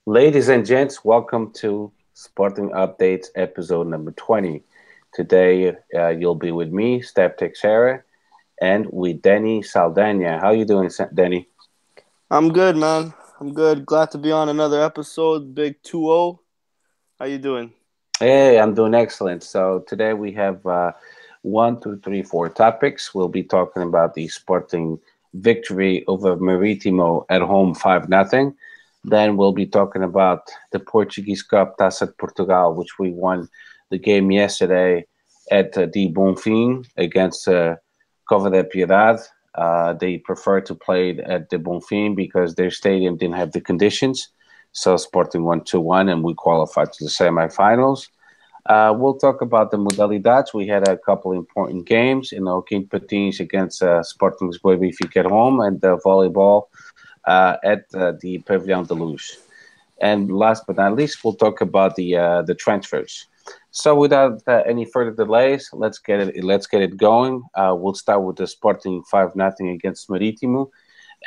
Ladies and gents, welcome to Sporting Updates episode number 20. Today, you'll be with me, Steph Teixeira, and with Denny Saldana. How you doing, Denny? I'm good, man. I'm good. Glad to be on another episode. Big 2-0. How you doing? Hey, I'm doing excellent. So today we have one, two, three, four topics. We'll be talking about the Sporting victory over Maritimo at home 5-0. Then we'll be talking about the Portuguese Cup Taça de Portugal, which we won the game yesterday at the Bonfim against Cova da Piedade. They prefer to play it at the Bonfim because their stadium didn't have the conditions. So Sporting won 2-1 and we qualified to the semifinals. We'll talk about the modalidades. We had a couple important games, King Patins against Sporting Lisboa Benfica at home and volleyball at the Pavilion de Luz. And last but not least, we'll talk about the transfers. So without any further delays, let's get it going. We'll start with the Sporting 5-0 against Marítimo.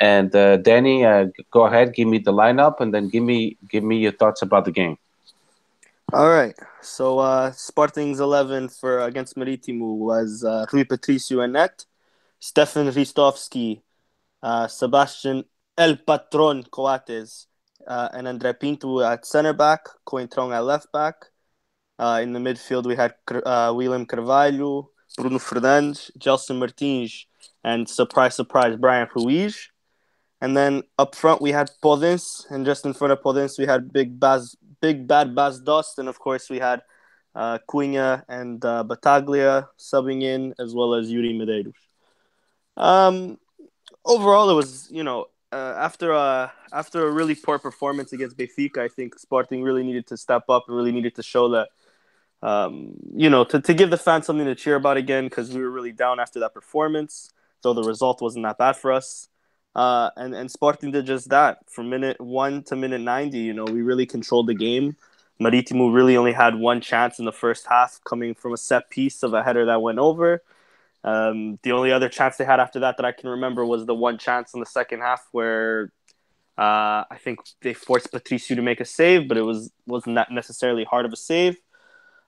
And Danny, go ahead, give me the lineup, and then give me your thoughts about the game. All right. So Sporting's 11 for against Maritimo was Rui Patricio and net, Stefan Ristovski, Sebastian El Patron Coates, and André Pinto at center back, Coentrão at left back. In the midfield, we had William Carvalho, Bruno Fernandes, Gelson Martins, and surprise, Brian Ruiz. And then up front we had Podence, and just in front of Podence we had Big Bad Baz Dost, and of course we had Cunha and Bataglia subbing in, as well as Yuri Medeiros. Um, Overall, it was after a really poor performance against Benfica, I think Sporting really needed to step up and really needed to show that to give the fans something to cheer about again, because we were really down after that performance. So the result wasn't that bad for us. And Sporting did just that. From minute 1 to minute 90, we really controlled the game. Maritimo really only had one chance in the first half, coming from a set piece of a header that went over. The only other chance they had after that I can remember was the one chance in the second half where I think they forced Patricio to make a save, but it wasn't that necessarily hard of a save.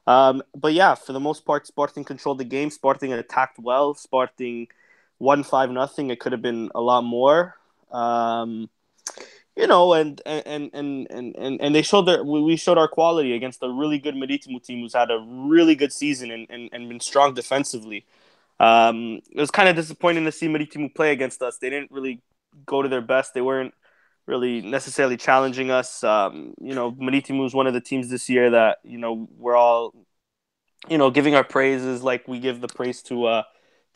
But yeah, for the most part, Sporting controlled the game. Sporting attacked well. Sporting won 5-0. It could have been a lot more. And they showed we showed our quality against a really good Maritimo team who's had a really good season and been strong defensively. It was kind of disappointing to see Maritimo play against us. They didn't really go to their best. They weren't really necessarily challenging us. Maritimo is one of the teams this year that we're all giving our praises like we give the praise to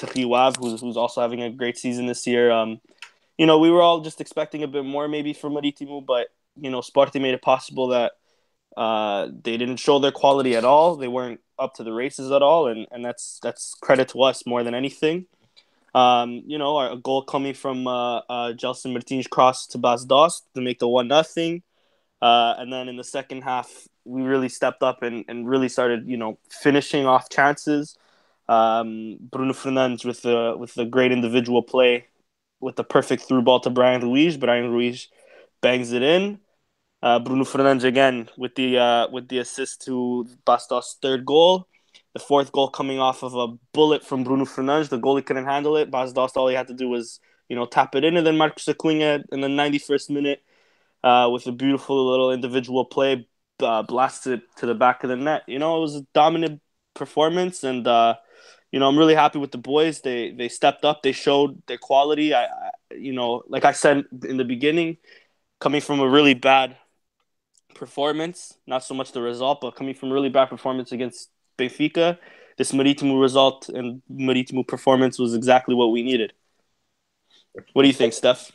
Riwav, who's also having a great season this year. We were all just expecting a bit more maybe from Maritimo, but Sporting made it possible that they didn't show their quality at all. They weren't up to the races at all, and that's credit to us more than anything. Our goal coming from Gelson Martins' cross to Bas Dost to make the 1-0. And then in the second half, we really stepped up and really started, finishing off chances. Bruno Fernandes with the great individual play with the perfect through ball to Brian Ruiz. Brian Ruiz bangs it in. Bruno Fernandes again with the assist to Bastos' third goal. The fourth goal coming off of a bullet from Bruno Fernandes. The goalie couldn't handle it. Bastos, all he had to do was tap it in, and then Marcos Acuna in the 91st minute with a beautiful little individual play blasted to the back of the net. It was a dominant performance, and I'm really happy with the boys. They stepped up. They showed their quality. Like I said in the beginning, coming from a really bad performance, not so much the result, but coming from a really bad performance against Benfica, this Maritimo result and Maritimo performance was exactly what we needed. What do you think, Steph?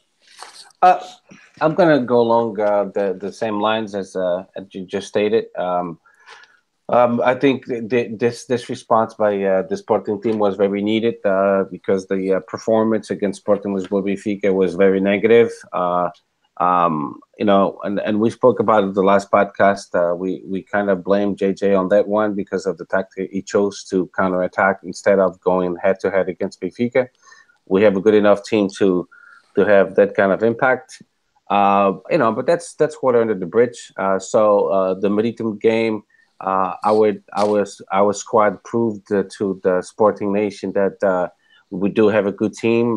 Uh, I'm gonna go along the same lines as you just stated. I think this response by the Sporting team was very needed because the performance against Sporting Lisboa Benfica was very negative. And we spoke about it the last podcast. We kind of blamed JJ on that one because of the tactic he chose to counterattack instead of going head to head against Benfica. We have a good enough team to have that kind of impact. But that's water under the bridge. So the Maritime game, our squad proved to the Sporting Nation that we do have a good team.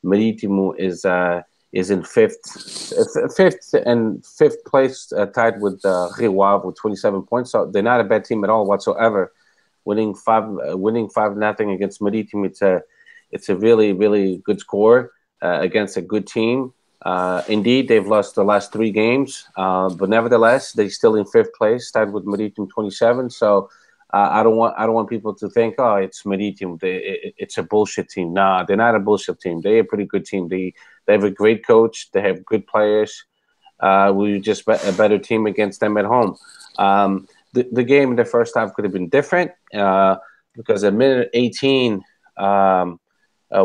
Maritimo is in fifth place, tied with Rio Ave with 27 points. So they're not a bad team at all whatsoever. Winning 5-0 against Maritimo, it's a really really good score against a good team. Indeed, they've lost the last three games, but nevertheless, they're still in fifth place, tied with Maritime 27. So I don't want people to think, oh, it's Maritime, it's a bullshit team. Nah, they're not a bullshit team. They're a pretty good team. They have a great coach. They have good players. We were just a better team against them at home. The game in the first half could have been different because at minute 18.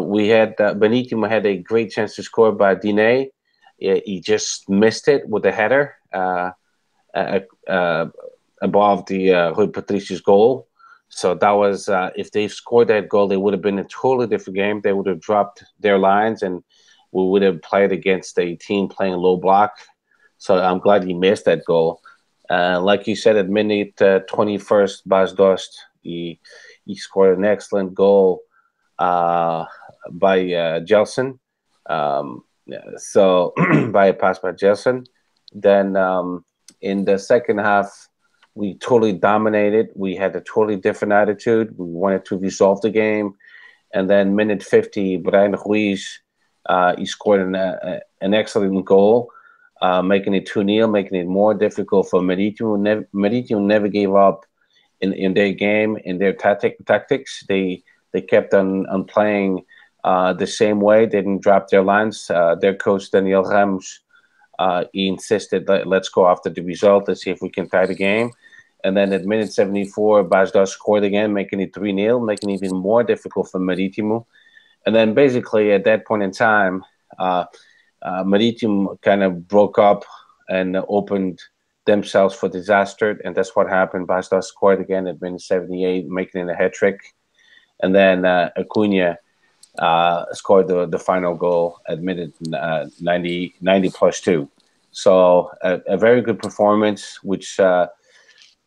We had Benitimo had a great chance to score by Diné. He just missed it with a header uh, uh, above the Rui Patricio's goal. So that was if they scored that goal, they would have been a totally different game. They would have dropped their lines, and we would have played against a team playing low block. So I'm glad he missed that goal. Like you said, at minute 21st, Bas Dost, he scored an excellent goal by Gelson. So by a pass by Gelson. Then in the second half, we totally dominated. We had a totally different attitude. We wanted to resolve the game. And then minute 50, Brian Ruiz, he scored an excellent goal, making it 2-0, making it more difficult for Merito. Merito never gave up in their game, in their tactics. They kept on playing the same way. They didn't drop their lines. Their coach, Daniel Ramos, he insisted, let's go after the result. Let's see if we can tie the game. And then at minute 74, Basda scored again, making it 3-0, making it even more difficult for Maritimo. And then basically at that point in time, Maritimo kind of broke up and opened themselves for disaster. And that's what happened. Basda scored again at minute 78, making it a hat trick. And then Acuna scored the final goal at minute 90 plus 2. So a very good performance, which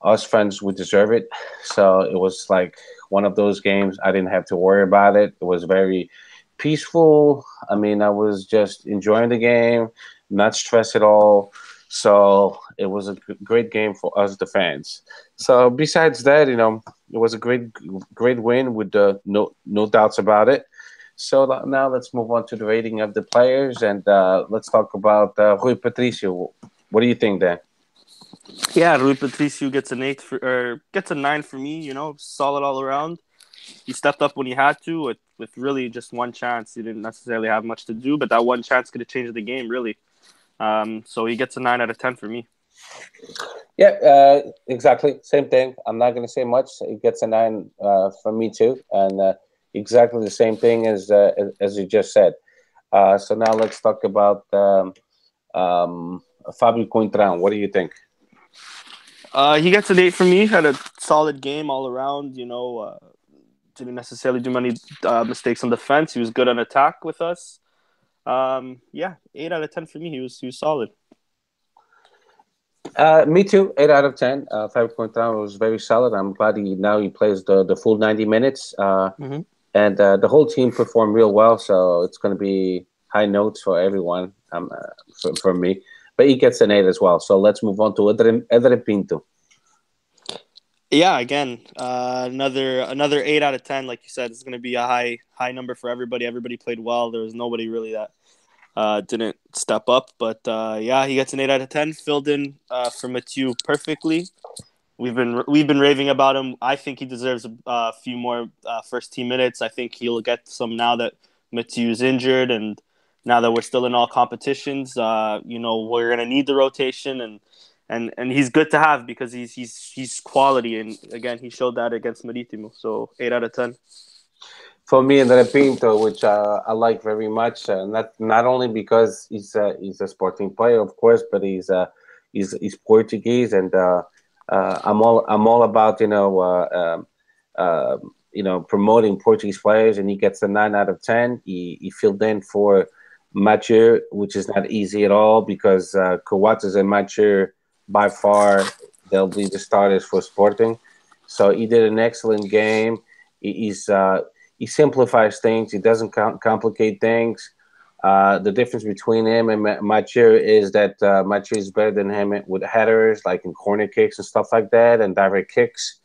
us fans would deserve it. So it was like one of those games I didn't have to worry about it. It was very peaceful. I mean, I was just enjoying the game, not stressed at all. So it was a great game for us, the fans. So besides that, it was a great win with no doubts about it. So now let's move on to the rating of the players, and let's talk about Rui Patricio. What do you think, Dan? Yeah, Rui Patricio gets an 8 or gets a 9 for me. Solid all around. He stepped up when he had to with really just one chance. He didn't necessarily have much to do, but that one chance could have changed the game, really. So he gets a 9 out of 10 for me. Yeah, exactly. Same thing. I'm not going to say much. It gets a 9 from me too, and exactly the same thing as you just said. So now let's talk about Fabio Cointran. What do you think? He gets an 8 from me. Had a solid game all around. Didn't necessarily do many mistakes on defense. He was good on attack with us. 8 out of 10 for me. He was solid. Me too. 8 out of 10. Fabio Cointran was very solid. I'm glad he plays the full 90 minutes. And the whole team performed real well. So it's going to be high notes for everyone. For me. But he gets an 8 as well. So let's move on to Edre Pinto. Yeah, again, another 8 out of 10. Like you said, it's going to be a high number for everybody. Everybody played well. There was nobody really that didn't step up. But he gets an 8 out of 10. Filled in for Mathieu perfectly. We've been raving about him. I think he deserves a few more first team minutes. I think he'll get some now that Mathieu's injured, and now that we're still in all competitions. We're gonna need the rotation, and he's good to have because he's quality, and again he showed that against Maritimo. So 8 out of 10. For me, Andre Pinto, which I like very much, not only because he's a Sporting player, of course, but he's Portuguese, and I'm all about promoting Portuguese players, and he gets a 9 out of 10. He filled in for Mathieu, which is not easy at all because Coates and Mathieu, by far, they'll be the starters for Sporting. So he did an excellent game. He simplifies things. He doesn't complicate things. The difference between him and Mathieu is that Mathieu is better than him with headers, like in corner kicks and stuff like that, and direct kicks.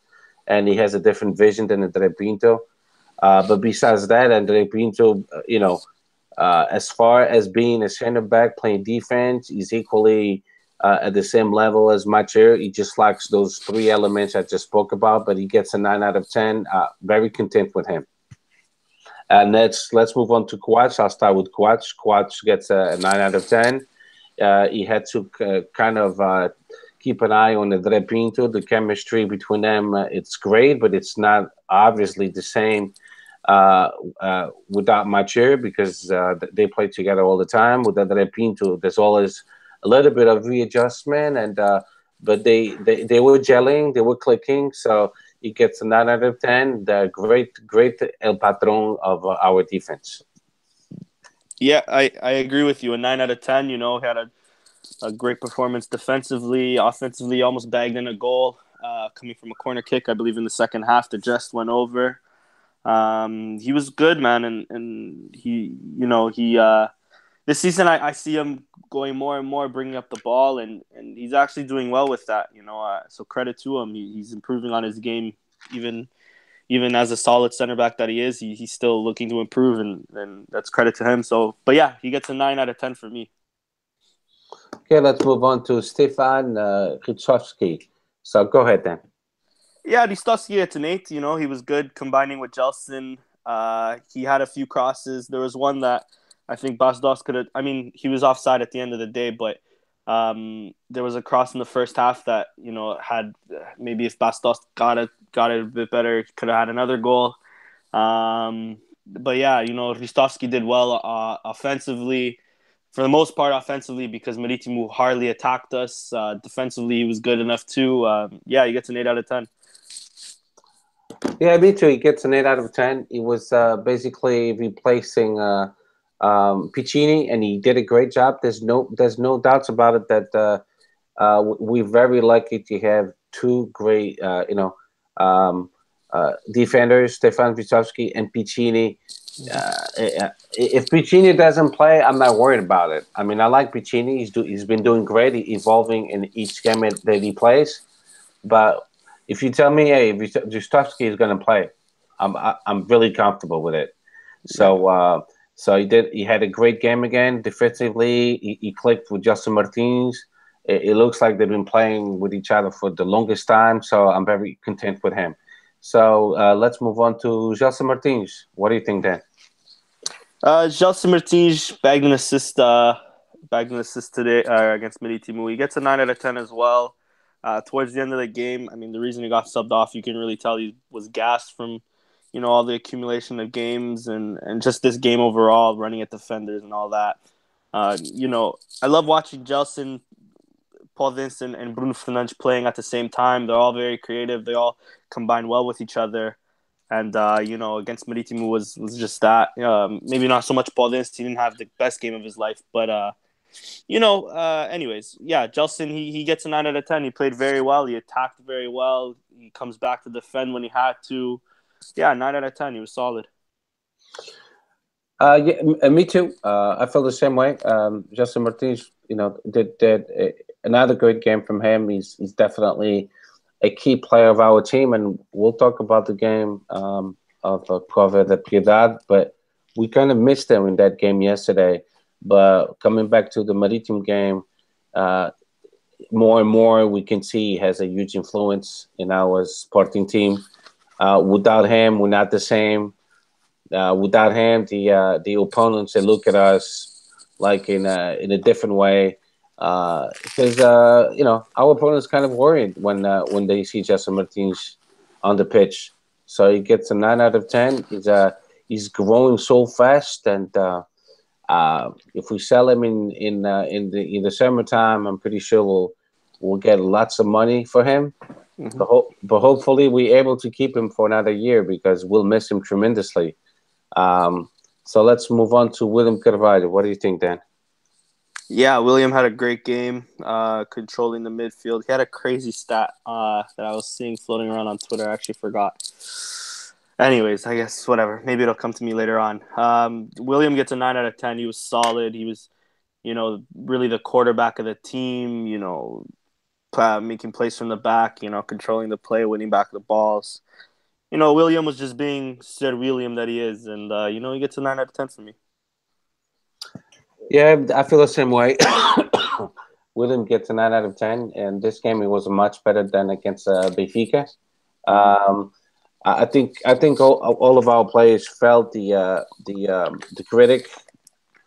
And he has a different vision than Andre Pinto. But besides that, Andre Pinto, as far as being a center back playing defense, he's equally at the same level as Mathieu. He just lacks those three elements I just spoke about, but he gets a 9 out of 10. Very content with him. And let's move on to Coates. I'll start with Coates. Coates gets a 9 out of 10. He had to kind of keep an eye on Andre Pinto. The chemistry between them, it's great, but it's not obviously the same without Mathieu because they play together all the time. With Andre Pinto, there's always a little bit of readjustment, and but they were gelling, they were clicking. So he gets a 9 out of 10. The great El Patron of our defense. Yeah, I agree with you. A 9 out of 10. Had a great performance defensively, offensively, almost bagged in a goal coming from a corner kick, I believe, in the second half. The just went over. He was good, man, and he this season I see him going more and more, bringing up the ball, and he's actually doing well with that. So credit to him. He's improving on his game, even as a solid center back that he is. He's still looking to improve, and that's credit to him. So, but yeah, he gets a 9 out of 10 for me. Okay, let's move on to Stefan Richovsky. So go ahead then. Yeah, Ristovski gets an 8. He was good combining with Jelson. He had a few crosses. There was one that I think Bastos could have. I mean, he was offside at the end of the day, but there was a cross in the first half that had maybe if Bastos got it a bit better, could have had another goal. But yeah, Ristovski did well offensively. For the most part, offensively, because Marítimo hardly attacked us. Defensively, he was good enough too. Yeah, he gets an 8 out of 10. Yeah, me too. He gets an 8 out of 10. He was basically replacing Piccini, and he did a great job. There's no doubts about it that we're very lucky to have two great defenders, Stefan Ristovski and Piccini. If Piccini doesn't play, I'm not worried about it. I mean, I like Piccini. He's been doing great, evolving in each game that he plays. But if you tell me, hey, Ristovski is going to play, I'm really comfortable with it. So so he had a great game again defensively. He clicked with Justin Martins. It looks like they've been playing with each other for the longest time. So I'm very content with him. So let's move on to Justin Martins. What do you think, Dan? Justin Martins bagged an assist today against Marítimo. He gets a 9 out of 10 as well. Towards the end of the game, I mean, the reason he got subbed off, you can really tell he was gassed from, all the accumulation of games and just this game overall, running at defenders and all that. I love watching Jelson, Paul Vincent, and Bruno Fernandes playing at the same time. They're all very creative. They all combine well with each other. And, against Marítimo was just that. Maybe not so much Paul Vincent. He didn't have the best game of his life. But, anyways, yeah, Jelson, he gets a 9 out of 10. He played very well. He attacked very well. He comes back to defend when he had to. Yeah, 9 out of 10. He was solid. Yeah, me too. I feel the same way. Justin Martins, did another great game from him. He's definitely a key player of our team, and we'll talk about the game of Cova de Piedad, but we kind of missed him in that game yesterday. But coming back to the Marítimo game, more and more we can see he has a huge influence in our Sporting team. Without him, we're not the same. Without him, the opponents, they look at us like in a different way. Because our opponent's kind of worried when they see Justin Martins on the pitch. So he gets a 9 out of 10. He's growing so fast, and if we sell him in the summertime, I'm pretty sure we'll get lots of money for him. Mm-hmm. But hopefully we're able to keep him for another year because we'll miss him tremendously. So let's move on to William Carvalho. What do you think, Dan? Yeah, William had a great game, controlling the midfield. He had a crazy stat that I was seeing floating around on Twitter. I actually forgot. Anyways, I guess whatever. Maybe it'll come to me later on. William gets a 9 out of 10. He was solid. He was, really the quarterback of the team. Making plays from the back. Controlling the play, winning back the balls. William was just being Sir William that he is, and he gets a 9 out of 10 for me. Yeah, I feel the same way. William gets a 9 out of 10, and this game it was much better than against Benfica. Um, I think all of our players felt the critic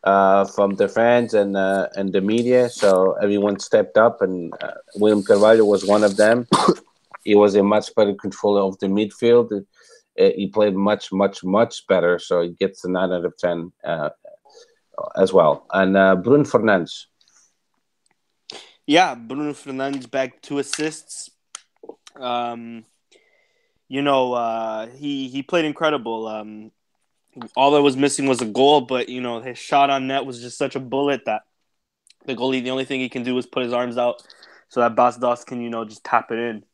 from the fans and the media. So everyone stepped up, and William Carvalho was one of them. He was a much better controller of the midfield. He played much, much, much better. So he gets a 9 out of 10 as well. And Bruno Fernandes. Yeah, Bruno Fernandes bagged 2 assists. He played incredible. All that was missing was a goal, but his shot on net was just such a bullet that the only thing he can do is put his arms out so that Bas Dost can just tap it in.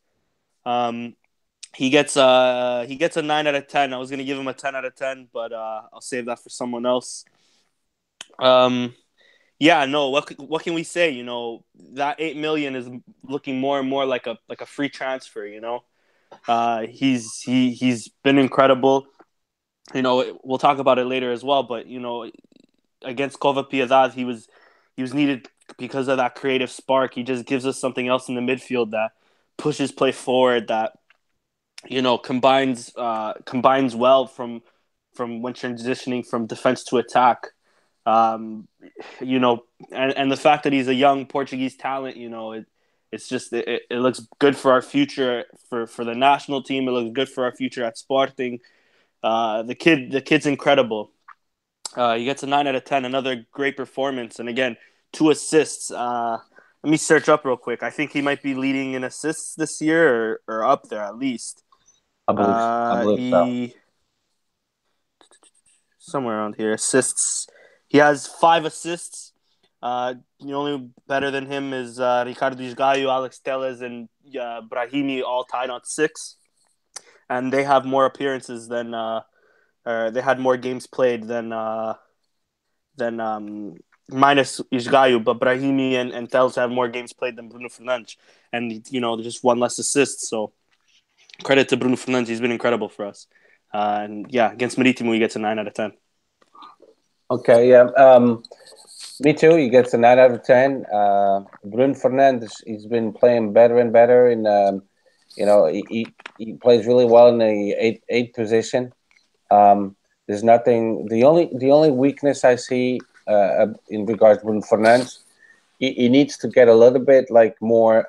He gets a 9 out of 10. I was gonna give him a 10 out of 10, but I'll save that for someone else. Yeah, no. What can we say? That 8 million is looking more and more like a free transfer. He's been incredible. We'll talk about it later as well. But against Cova Piedad, he was needed because of that creative spark. He just gives us something else in the midfield that pushes play forward. That combines well from when transitioning from defense to attack. And the fact that he's a young Portuguese talent, it looks good for our future for the national team. It looks good for our future at Sporting. The kid's incredible. He gets a 9 out of 10. Another great performance, and again, 2 assists. Let me search up real quick. I think he might be leading in assists this year, or up there at least. I believe so. Somewhere around here. Assists. He has 5 assists. The only better than him is Ricardo Isgaio, Alex Telles, and Brahimi all tied on 6. And they have more appearances than they had more games played than minus Isgaio, but Brahimi and Telles have more games played than Bruno Fernandes, and just 1 less assist. So credit to Bruno Fernandes, he's been incredible for us. And yeah, against Marítimo, he gets a 9 out of 10. Okay, yeah. Me too. He gets a 9 out of 10. Bruno Fernandes, he's been playing better and better. And, he plays really well in the eighth position. There's nothing. The only weakness I see in regards to Bruno Fernandes, he needs to get a little bit more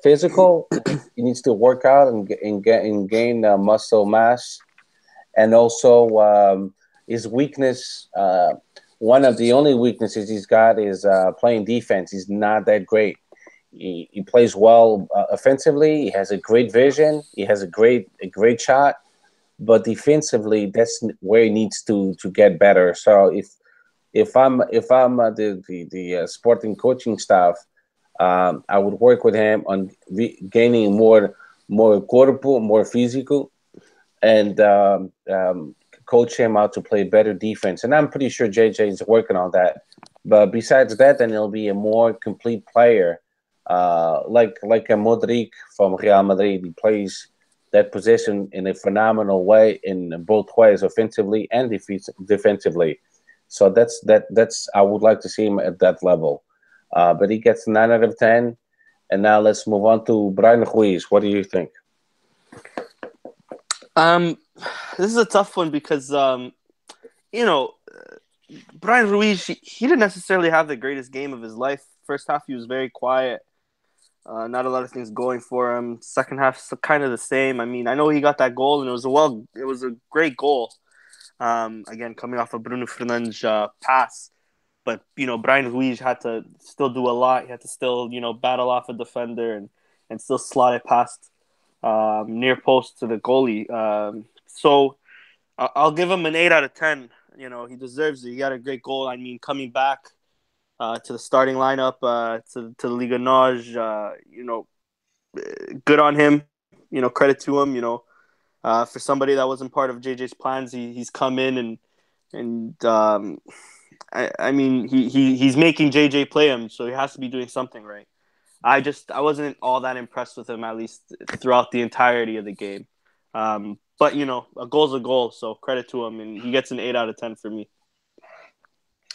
physical. He needs to work out and gain muscle mass, and also his weakness. One of the only weaknesses he's got is playing defense. He's not that great. He plays well offensively. He has a great vision. He has a great shot, but defensively, that's where he needs to get better. So if I'm the Sporting coaching staff, I would work with him on gaining more corpo, more physical, and coach him how to play better defense. And I'm pretty sure JJ is working on that. But besides that, then he'll be a more complete player, like a Modric from Real Madrid. He plays that position in a phenomenal way in both ways, offensively and defensively. So that's I would like to see him at that level. But he gets 9 out of 10. And now let's move on to Brian Ruiz. What do you think? This is a tough one because Brian Ruiz, he didn't necessarily have the greatest game of his life. First half, he was very quiet. Not a lot of things going for him. Second half, kind of the same. I mean, I know he got that goal, and it was a great goal. Again, coming off of Bruno Fernandes' pass. But, Brian Ruiz had to still do a lot. He had to still, battle off a defender and still slot it past near post to the goalie. So I'll give him an 8 out of 10. He deserves it. He got a great goal. I mean, coming back to the starting lineup, to the Liga Nos, good on him. Credit to him. For somebody that wasn't part of JJ's plans, he's come in and I mean he's making JJ play him, so he has to be doing something right. I wasn't all that impressed with him, at least throughout the entirety of the game. But a goal's a goal, so credit to him, and he gets an 8 out of 10 for me.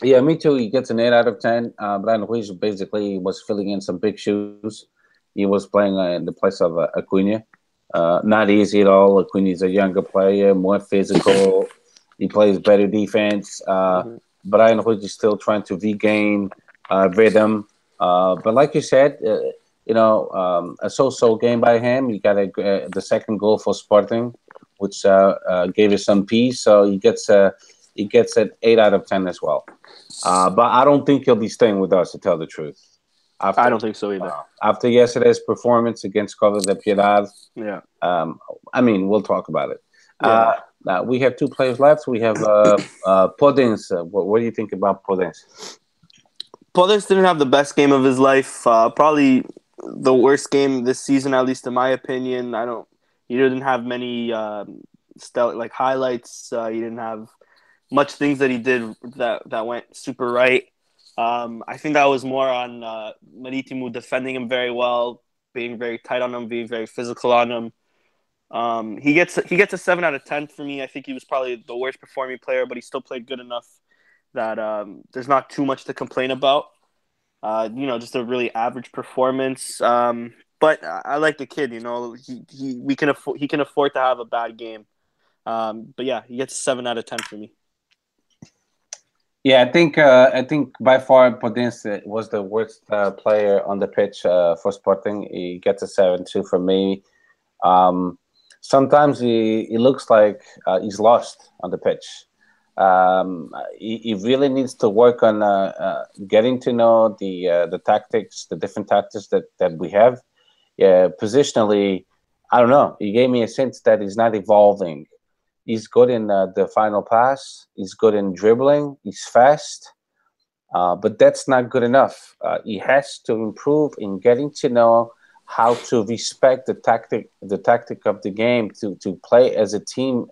Yeah, me too. He gets an 8 out of 10. Brian Ruiz basically was filling in some big shoes. He was playing in the place of Acuna. Not easy at all. Acuna's a younger player, more physical. He plays better defense. Mm-hmm. Brian Ruiz is still trying to regain rhythm. But like you said, a so-so game by him. He got the second goal for Sporting, which gave us some peace. So he gets an 8 out of 10 as well. But I don't think he'll be staying with us, to tell the truth. I don't think so either. After yesterday's performance against Cover de Piedad, Yeah. I mean, we'll talk about it. Yeah. Now we have two players left. We have Podens. What do you think about Podens? Podens didn't have the best game of his life. Probably the worst game this season, at least in my opinion. He didn't have many highlights. He didn't have much things that he did that went super right. I think that was more on Marítimo defending him very well, being very tight on him, being very physical on him. He gets a 7 out of 10 for me. I think he was probably the worst performing player, but he still played good enough that there's not too much to complain about. Just a really average performance. But I like the kid. He can afford to have a bad game. But yeah, he gets a 7 out of 10 for me. Yeah, I think by far Podens was the worst player on the pitch for Sporting. He gets a 7-2 from me. Sometimes he looks like he's lost on the pitch. He really needs to work on getting to know the tactics, the different tactics that we have. Yeah, positionally, I don't know. He gave me a sense that he's not evolving. He's good in the final pass. He's good in dribbling. He's fast. But that's not good enough. He has to improve in getting to know how to respect the tactic of the game, to play as a team.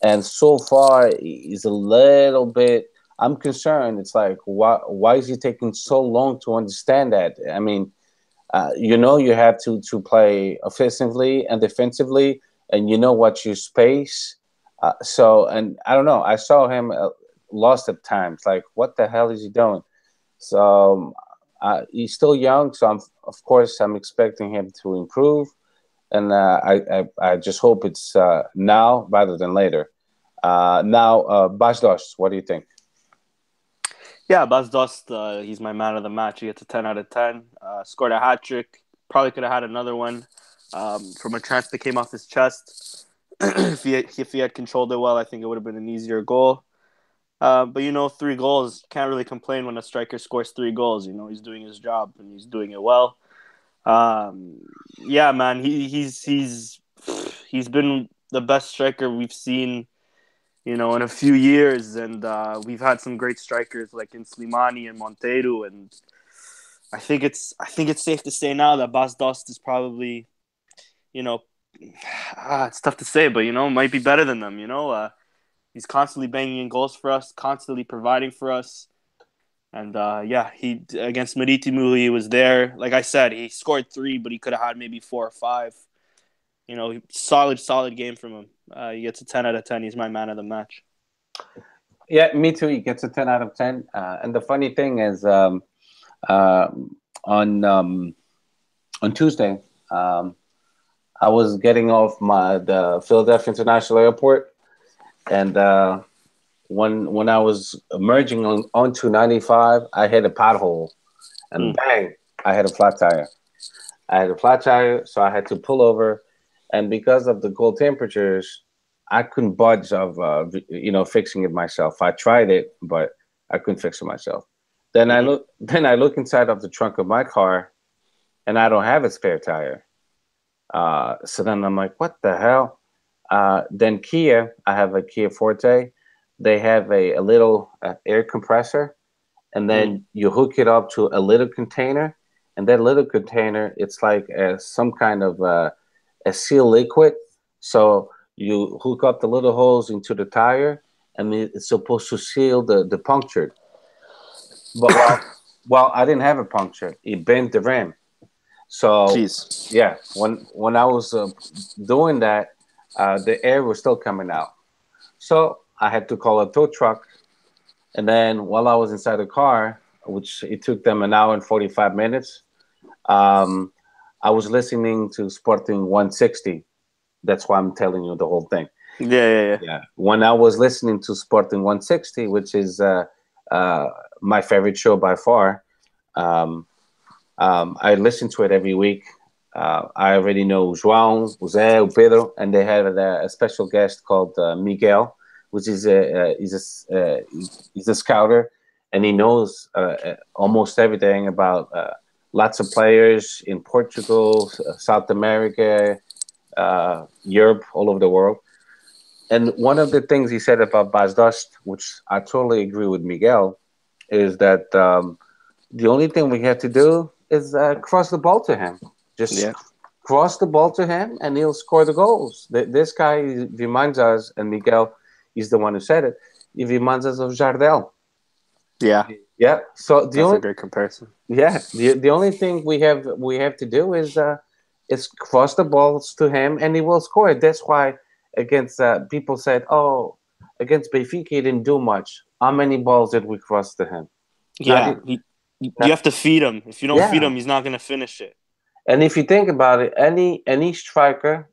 And so far, he's a little bit. I'm concerned. It's like, why is he taking so long to understand that? I mean, you have to play offensively and defensively, and what's your space. And I don't know. I saw him lost at times. Like, what the hell is he doing? So he's still young. So of course, I'm expecting him to improve, and I just hope it's now rather than later. Now, Bas Dost, what do you think? Yeah, Bas Dost, he's my man of the match. He gets a 10 out of 10. Scored a hat trick. Probably could have had another one from a chance that came off his chest. If he had controlled it well, I think it would have been an easier goal. But 3 goals, can't really complain when a striker scores 3 goals. He's doing his job and he's doing it well. Yeah, man, he's been the best striker we've seen, in a few years, and we've had some great strikers like in Slimani and Monteiro, and I think it's safe to say now that Bas Dost is probably, it's tough to say, but might be better than them. He's constantly banging in goals for us, constantly providing for us. And he against Marítimo, he was there. Like I said, he scored 3, but he could have had maybe 4 or 5. Solid game from him. He gets a 10 out of 10. He's my man of the match. Yeah, me too. He gets a 10 out of 10. And the funny thing is, on Tuesday, I was getting off the Philadelphia International Airport, and when I was merging onto 95, I hit a pothole, and bang, I had a flat tire. So I had to pull over, and because of the cold temperatures, I couldn't budge of fixing it myself. I tried it, but I couldn't fix it myself. Then I look inside of the trunk of my car, and I don't have a spare tire. So then I'm like, what the hell? Then Kia, I have a Kia Forte. They have a little air compressor, and Mm. then you hook it up to a little container, and that little container, it's like some kind of a seal liquid. So you hook up the little holes into the tire, and it's supposed to seal the puncture. But I didn't have a puncture. It bent the rim. So Jeez. yeah, when I was doing that, the air was still coming out. So I had to call a tow truck, and then while I was inside the car, which it took them an hour and 45 minutes, um, I was listening to Sporting 160. That's why I'm telling you the whole thing. Yeah, yeah, yeah. Yeah, when I was listening to Sporting 160, which is uh, my favorite show by far, um, I listen to it every week. I already know João, José, Pedro, and they had a special guest called Miguel, which is he's a scouter, and he knows almost everything about lots of players in Portugal, South America, Europe, all over the world. And one of the things he said about Bas Dost, which I totally agree with Miguel, is that the only thing we have to do is cross the ball to him. Just Yeah. cross the ball to him, and he'll score the goals. This guy reminds us, and Miguel is the one who said it. He reminds us of Jardel. Yeah. Yeah. So the That's a only great comparison. yeah the only thing we have to do is cross the balls to him, and he will score. That's why against people said, oh, against Benfica he didn't do much. How many balls did we cross to him? Not, Yeah. You have to feed him. If you don't feed yeah. him, he's not gonna finish it. And if you think about it, any striker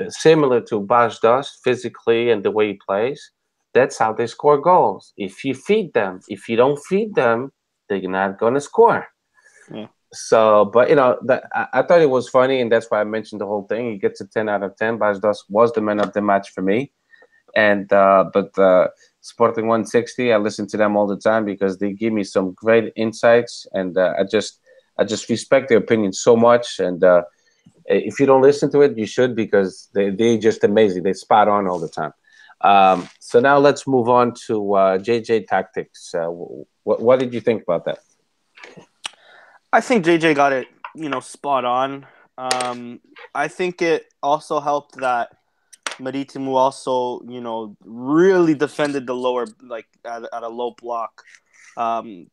similar to Bas Dost physically and the way he plays, that's how they score goals. If you feed them, if you don't feed them, they're not gonna score. Yeah. So, but I thought it was funny, and that's why I mentioned the whole thing. He gets a 10 out of 10. Bas Dost was the man of the match for me, and but Sporting 160, I listen to them all the time because they give me some great insights, and I just respect their opinion so much. And if you don't listen to it, you should, because they're just amazing. They spot on all the time. So now let's move on to JJ Tactics. What did you think about that? I think JJ got it, spot on. I think it also helped that Maritimu also, really defended the lower, like at a low block. Um,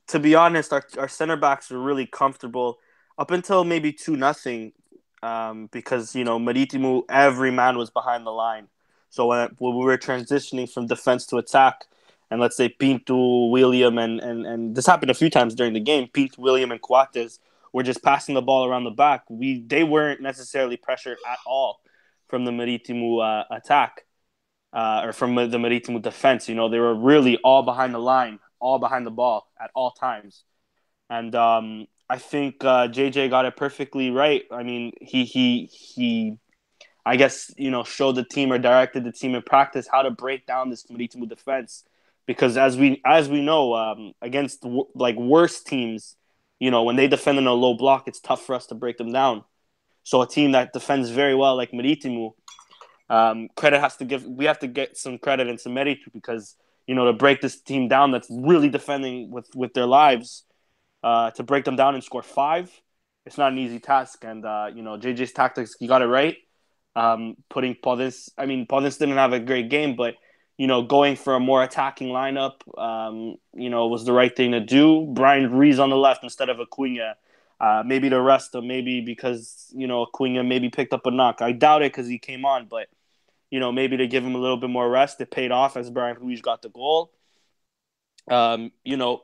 to be honest, our center backs were really comfortable up until maybe 2-0, because Maritimu, every man was behind the line. So when we were transitioning from defense to attack, and let's say Pinto, William, and this happened a few times during the game. Pinto, William, and Coates were just passing the ball around the back. They weren't necessarily pressured at all from the Maritimu attack, or from the Maritimu defense. They were really all behind the line, all behind the ball at all times. And I think JJ got it perfectly right. I mean, he I guess showed the team, or directed the team in practice, how to break down this Maritimu defense, because as we know, against like worse teams, when they defend in a low block, it's tough for us to break them down. So a team that defends very well, like Maritimu, we have to get some credit and some merit, because to break this team down that's really defending with their lives, to break them down and score five, it's not an easy task. And JJ's tactics, he got it right. Putting Podence, I mean, Podence didn't have a great game, but going for a more attacking lineup, was the right thing to do. Brian Ruiz on the left instead of Acuna. Maybe to rest him, maybe because Acuna maybe picked up a knock. I doubt it, because he came on, but maybe to give him a little bit more rest. It paid off, as Brian Ruiz got the goal. Um, you know,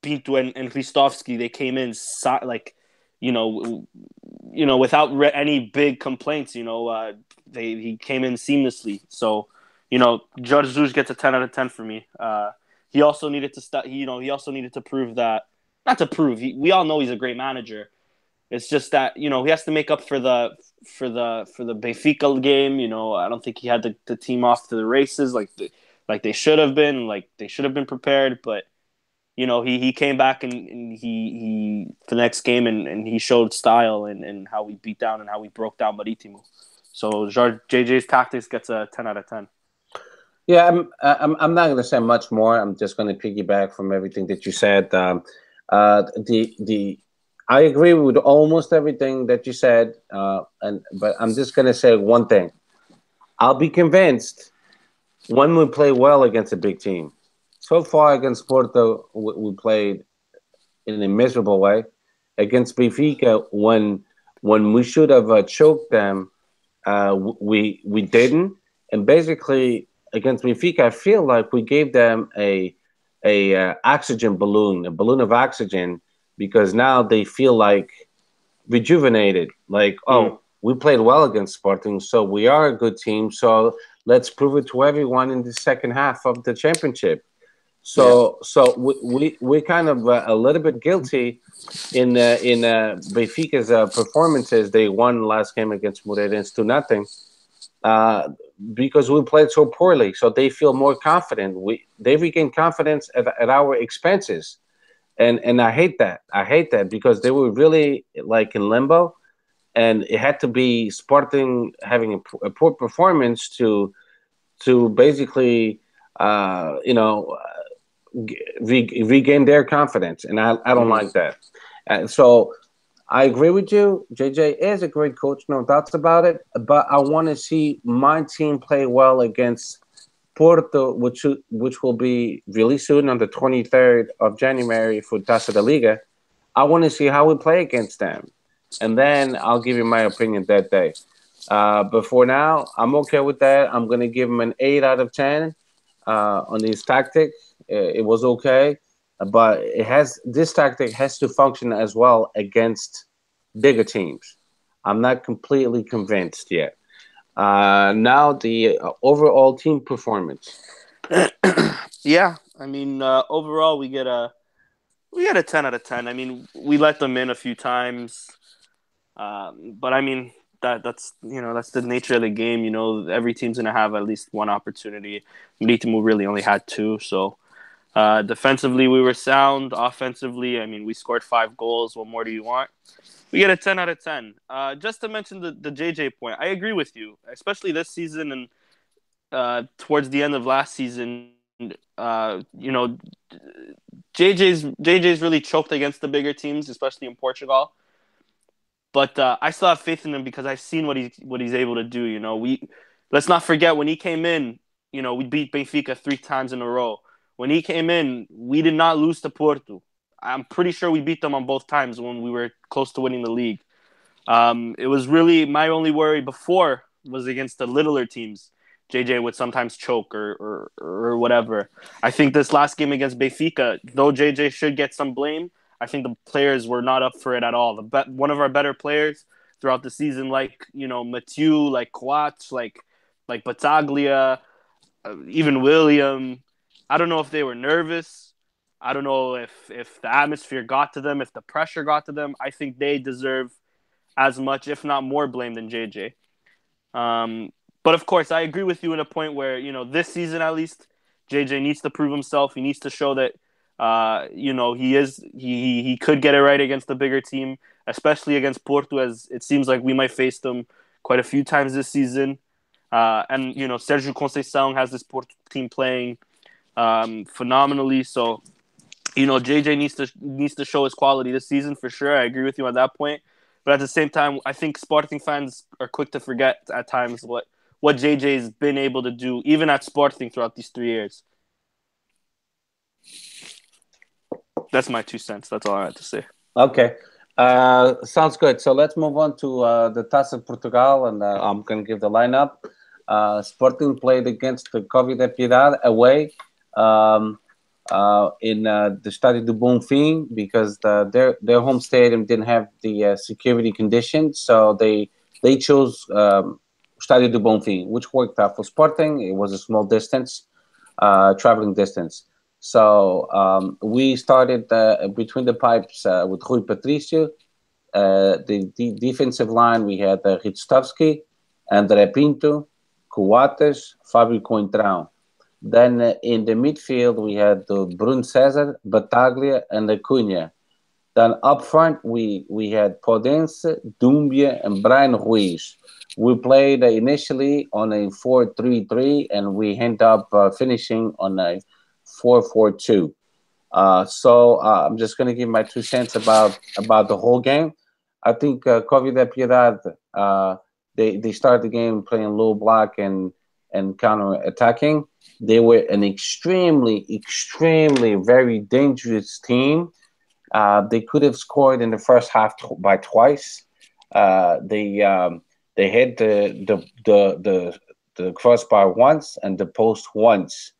Pinto and Christovsky, they came in like, you know, without any big complaints. He came in seamlessly. So, Judge Zeus gets a 10 out of 10 for me. He also needed to he also needed to prove that, not to prove. We all know he's a great manager. It's just that he has to make up for the Benfica game. I don't think he had the team off to the races like they should have been. Like they should have been prepared, but he came back, and he the next game, and he showed style, and how we beat down and how we broke down Marítimo. So JJ's tactics gets a 10 out of 10. Yeah, I'm not going to say much more. I'm just going to piggyback from everything that you said. The I agree with almost everything that you said, but I'm just going to say one thing. I'll be convinced when we play well against a big team. So far against Porto, we played in a miserable way. Against Benfica, when we should have choked them, we didn't. And basically against Benfica, I feel like we gave them a oxygen balloon, a balloon of oxygen, because now they feel like rejuvenated. Like, Mm. oh, we played well against Sporting, so we are a good team. So let's prove it to everyone in the second half of the championship. Yeah. So we kind of a little bit guilty in Benfica's performances. They won last game against Moreirense 2-0, uh, because we played so poorly. So they feel more confident. They regain confidence at our expenses, and I hate that. I hate that because they were really like in limbo, and it had to be Sporting having a poor performance to basically you know regain their confidence, and I don't Mm-hmm. like that. And so I agree with you. JJ is a great coach, no doubts about it. But I want to see my team play well against Porto, which will be really soon on the 23rd of January for Taça da Liga. I want to see how we play against them, and then I'll give you my opinion that day. But for now, I'm okay with that. I'm gonna give him an 8 out of 10 on his tactic. It was okay, but it has this tactic has to function as well against bigger teams. I'm not completely convinced yet. Now the overall team performance. Yeah, I mean, overall we get a 10 out of 10. I mean, we let them in a few times, but I mean that's that's the nature of the game. Every team's gonna have at least one opportunity. Marítimo really only had two, so defensively we were sound. Offensively, I mean, we scored 5 goals. What more do you want? We get a 10 out of 10. Just to mention the JJ point, I agree with you, especially this season and towards the end of last season. JJ's really choked against the bigger teams, especially in Portugal. But I still have faith in him because I've seen what he's able to do. Let's not forget when he came in. We beat Benfica 3 times in a row. When he came in, we did not lose to Porto. I'm pretty sure we beat them on both times when we were close to winning the league. It was really my only worry before was against the littler teams. JJ would sometimes choke or whatever. I think this last game against Benfica, though JJ should get some blame, I think the players were not up for it at all. One of our better players throughout the season, like Mathieu, like Coates, like Battaglia, even William. I don't know if they were nervous. I don't know if the atmosphere got to them, if the pressure got to them. I think they deserve as much, if not more, blame than JJ. But of course, I agree with you in a point where this season at least, JJ needs to prove himself. He needs to show that he could get it right against the bigger team, especially against Porto, as it seems like we might face them quite a few times this season. And Sergio Conceição has this Porto team playing phenomenally. So JJ needs to show his quality this season for sure. I agree with you on that point. But at the same time, I think Sporting fans are quick to forget at times what JJ's been able to do, even at Sporting throughout these 3 years. That's my 2 cents. That's all I had to say. Okay. Sounds good. So let's move on to the Taça Portugal, and I'm going to give the lineup. Sporting played against the Covid de Piedade away in the Estádio do Bonfim because their home stadium didn't have the security conditions, so they chose Estádio do Bonfim, which worked out for Sporting. It was a small distance, traveling distance. So we started between the pipes with Rui Patricio. The defensive line, we had Ristovski, André Pinto, Coates, Fábio Coentrão. Then in the midfield, we had Bruno César, Battaglia, and Acuna. Then up front, we had Podense, Dumbia, and Brian Ruiz. We played initially on a 4-3-3, and we end up finishing on a 4-4-2. I'm just going to give my 2 cents about the whole game. I think Covey de Piedad, they started the game playing low block and counter attacking. They were an extremely very dangerous team. They could have scored in the first half by twice. Uh, they um, they hit the crossbar once and the post once.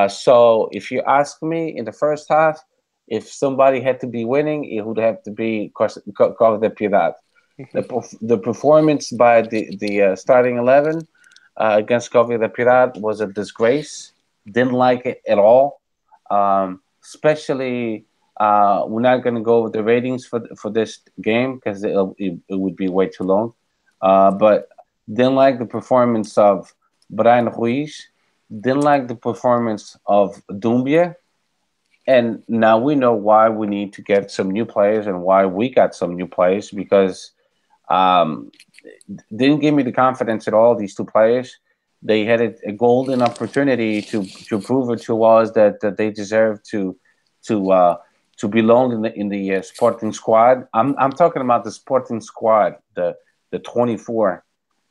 So if you ask me, in the first half, if somebody had to be winning, it would have to be Cova de Piedad. The performance by the starting 11 against Cova de Piedad was a disgrace. Didn't like it at all. Especially, we're not going to go over the ratings for this game because it would be way too long. But didn't like the performance of Brian Ruiz. Didn't like the performance of Dumbia. And now we know why we need to get some new players and why we got some new players because um, didn't give me the confidence at all. These two players, they had a golden opportunity to prove it to us that they deserve to uh, to belong in the Sporting squad. I'm talking about the Sporting squad, the 24,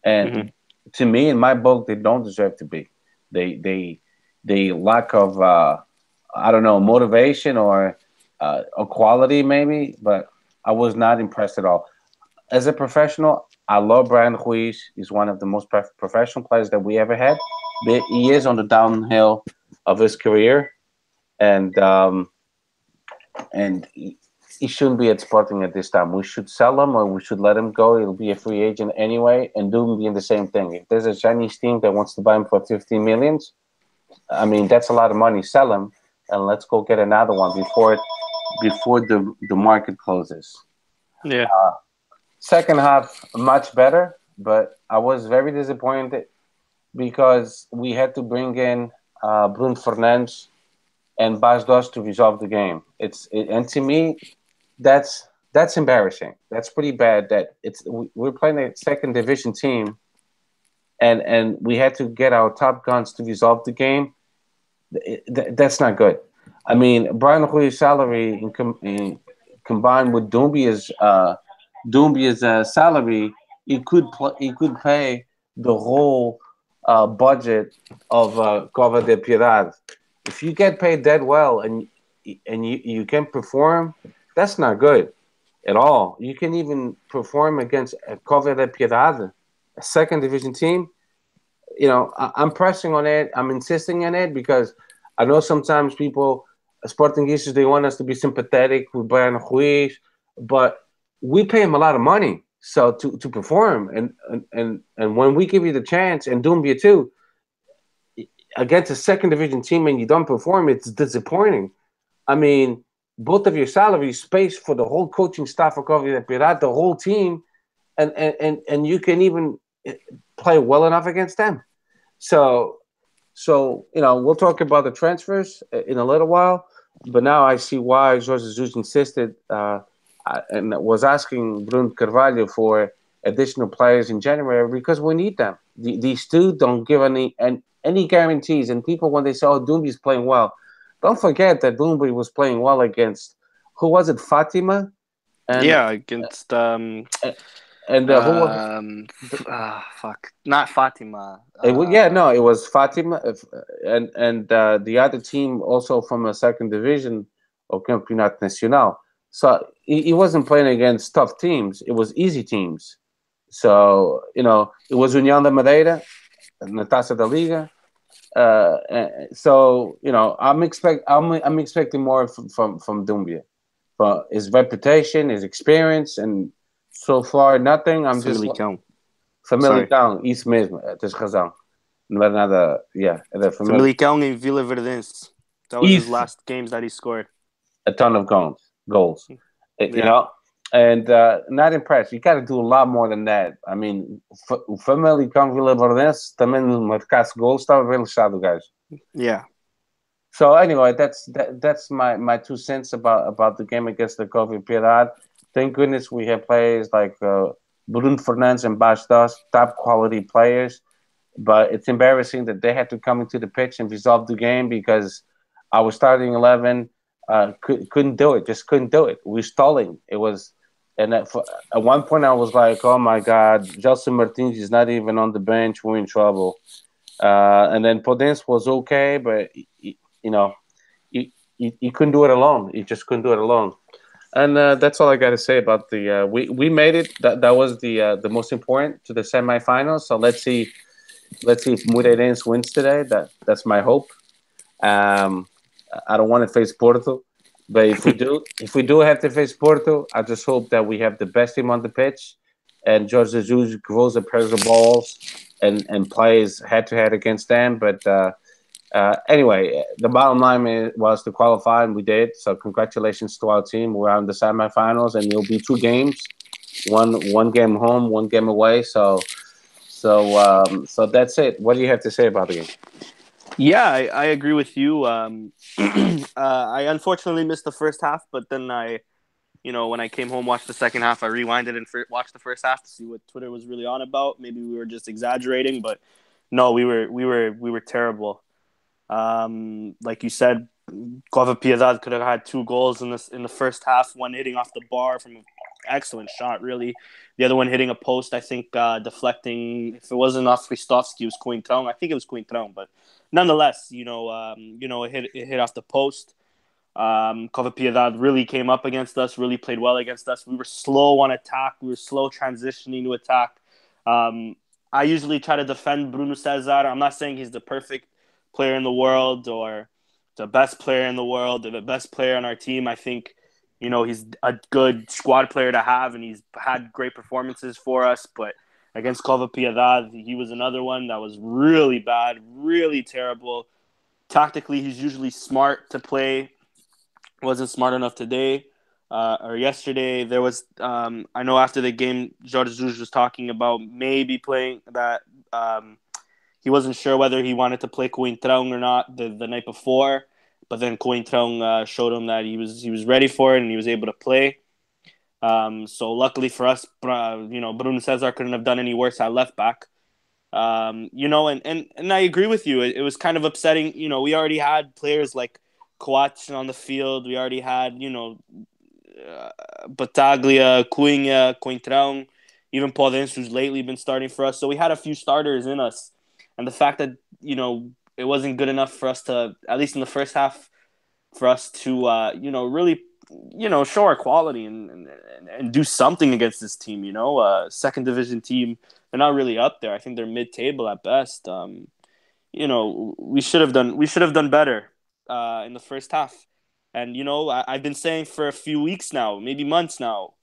Mm-hmm. and to me, in my book, they don't deserve to be. They they they lack of I don't know, motivation or quality maybe, but I was not impressed at all. As a professional, I love Brian Ruiz. He's one of the most professional players that we ever had. But he is on the downhill of his career, and he shouldn't be at Sporting at this time. We should sell him or we should let him go. He'll be a free agent anyway, and Doom being the same thing. If there's a Chinese team that wants to buy him for 15 millions, I mean that's a lot of money. Sell him, and let's go get another one before the market closes. Yeah. Second half much better, but I was very disappointed because we had to bring in Bruno Fernandes and Bas Dost to resolve the game. And to me that's embarrassing. That's pretty bad. That we're playing a second division team, and we had to get our top guns to resolve the game. That's not good. I mean, Brian Ruiz' salary combined with Dumbia's salary, he could pay the whole budget of Cova de Piedad. If you get paid that well and you can perform, that's not good at all. You can even perform against Cova de Piedad, a second division team. I'm pressing on it. I'm insisting on it because I know sometimes people, Sportingistas, they want us to be sympathetic with Brian Ruiz, but we pay him a lot of money so to perform, and when we give you the chance, and Dumbia too, against a second division team and you don't perform, it's disappointing. I mean, both of your salaries space for the whole coaching staff of Covey de Pirat, the whole team, and you can even play well enough against them. So, we'll talk about the transfers in a little while. But now I see why Jorge Jesus insisted and was asking Bruno Carvalho for additional players in January because we need them. These two don't give any guarantees. And people, when they say, "Oh, Dumbi's playing well," don't forget that Dumbi was playing well against who was it? Fatima and Yeah, against who was fuck, not Fatima. yeah, no, it was Fatima, and the other team also from a second division of Campeonato Nacional. So he wasn't playing against tough teams; it was easy teams. So it was União da Madeira, na Taça da Liga. I'm expecting more from Dumbia, for his reputation, his experience, and so far nothing. I'm just Famalicão. Sorry. Famalicão, isso mesmo, tens razão. Não era nada, yeah, era Famalicão em Vila Verdense. That was his Isso, last games that he scored. a ton of goals, you Yeah. know, and not impressed. You got to do a lot more than that. I mean, Famalicão, Vila Verdense, também no marcasse gols, estava bem lixado o gajo. Yeah. So anyway, that's my 2 cents about the game against the Covid Piedad. Thank goodness we have players like Bruno Fernandes and Bastos, top quality players. But it's embarrassing that they had to come into the pitch and resolve the game because our starting 11 couldn't do it. Just couldn't do it. We're stalling. It was, and at one point I was like, "Oh my God, Gelson Martins is not even on the bench. We're in trouble." And then Podence was okay, but you know, he couldn't do it alone. He just couldn't do it alone. And that's all I got to say about the. We made it. That was the most important to the semifinals. So let's see if Moreirense wins today. That's my hope. Um, I don't want to face Porto, but if we do have to face Porto, I just hope that we have the best team on the pitch, and Jorge Jesus grows a pair of balls and plays head to head against them. But anyway, the bottom line was to qualify, and we did. So congratulations to our team. We're on the semifinals, and it'll be 2 games, one game home, one game away. So that's it. What do you have to say about the game? Yeah, I agree with you. I unfortunately missed the first half, but then when I came home, watched the second half, I rewinded and watched the first half to see what Twitter was really on about. Maybe we were just exaggerating, but no, we were terrible. Like you said, Cova Piedad could have had 2 goals in the first half. One hitting off the bar from an excellent shot, really. The other one hitting a post. I think deflecting. If it wasn't off Christovsky, it was Coentrão. I think it was Coentrão, but nonetheless, it hit off the post. Cova Piedad really came up against us. Really played well against us. We were slow on attack. We were slow transitioning to attack. I usually try to defend Bruno Cesar. I'm not saying he's the perfect player in the world or the best player in the world or the best player on our team. I think, he's a good squad player to have, and he's had great performances for us. But against Cova Piedad, he was another one that was really bad, really terrible. Tactically, he's usually smart to play. Wasn't smart enough today or yesterday. There was, I know after the game, Jorge Jesus was talking about maybe playing that. He wasn't sure whether he wanted to play Coentrão or not the night before, but then Coentrão showed him that he was ready for it and he was able to play. So luckily for us, Bruno Cesar couldn't have done any worse at left back. And I agree with you. It was kind of upsetting. We already had players like Coates on the field. We already had, Bataglia, Cunha, Coentrão, even Podence, who's lately been starting for us. So we had a few starters in us. And the fact that, it wasn't good enough for us to, at least in the first half, for us to, really, show our quality and do something against this team, second division team. They're not really up there. I think they're mid-table at best. We should have done better in the first half. And, I've been saying for a few weeks now, maybe months now,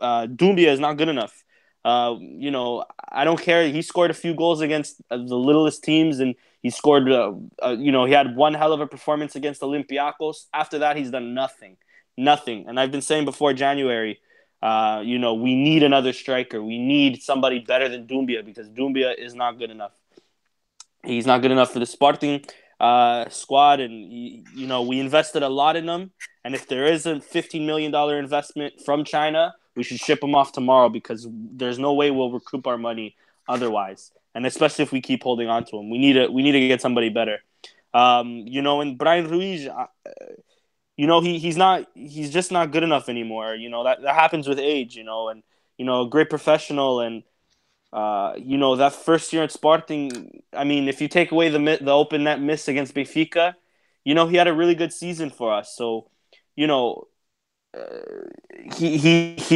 Doumbia is not good enough. I don't care. He scored a few goals against the littlest teams, and he scored, he had one hell of a performance against Olympiacos. After that, he's done nothing. And I've been saying before January, we need another striker. We need somebody better than Doumbia because Doumbia is not good enough. He's not good enough for the Sporting squad, and we invested a lot in him. And if there is a $15 million investment from China, we should ship him off tomorrow because there's no way we'll recoup our money otherwise. And especially if we keep holding on to him, we need to get somebody better. And Brian Ruiz, he's just not good enough anymore. That happens with age. And a great professional and. That first year at Sporting, I mean, if you take away the open net miss against Benfica, he had a really good season for us. So, he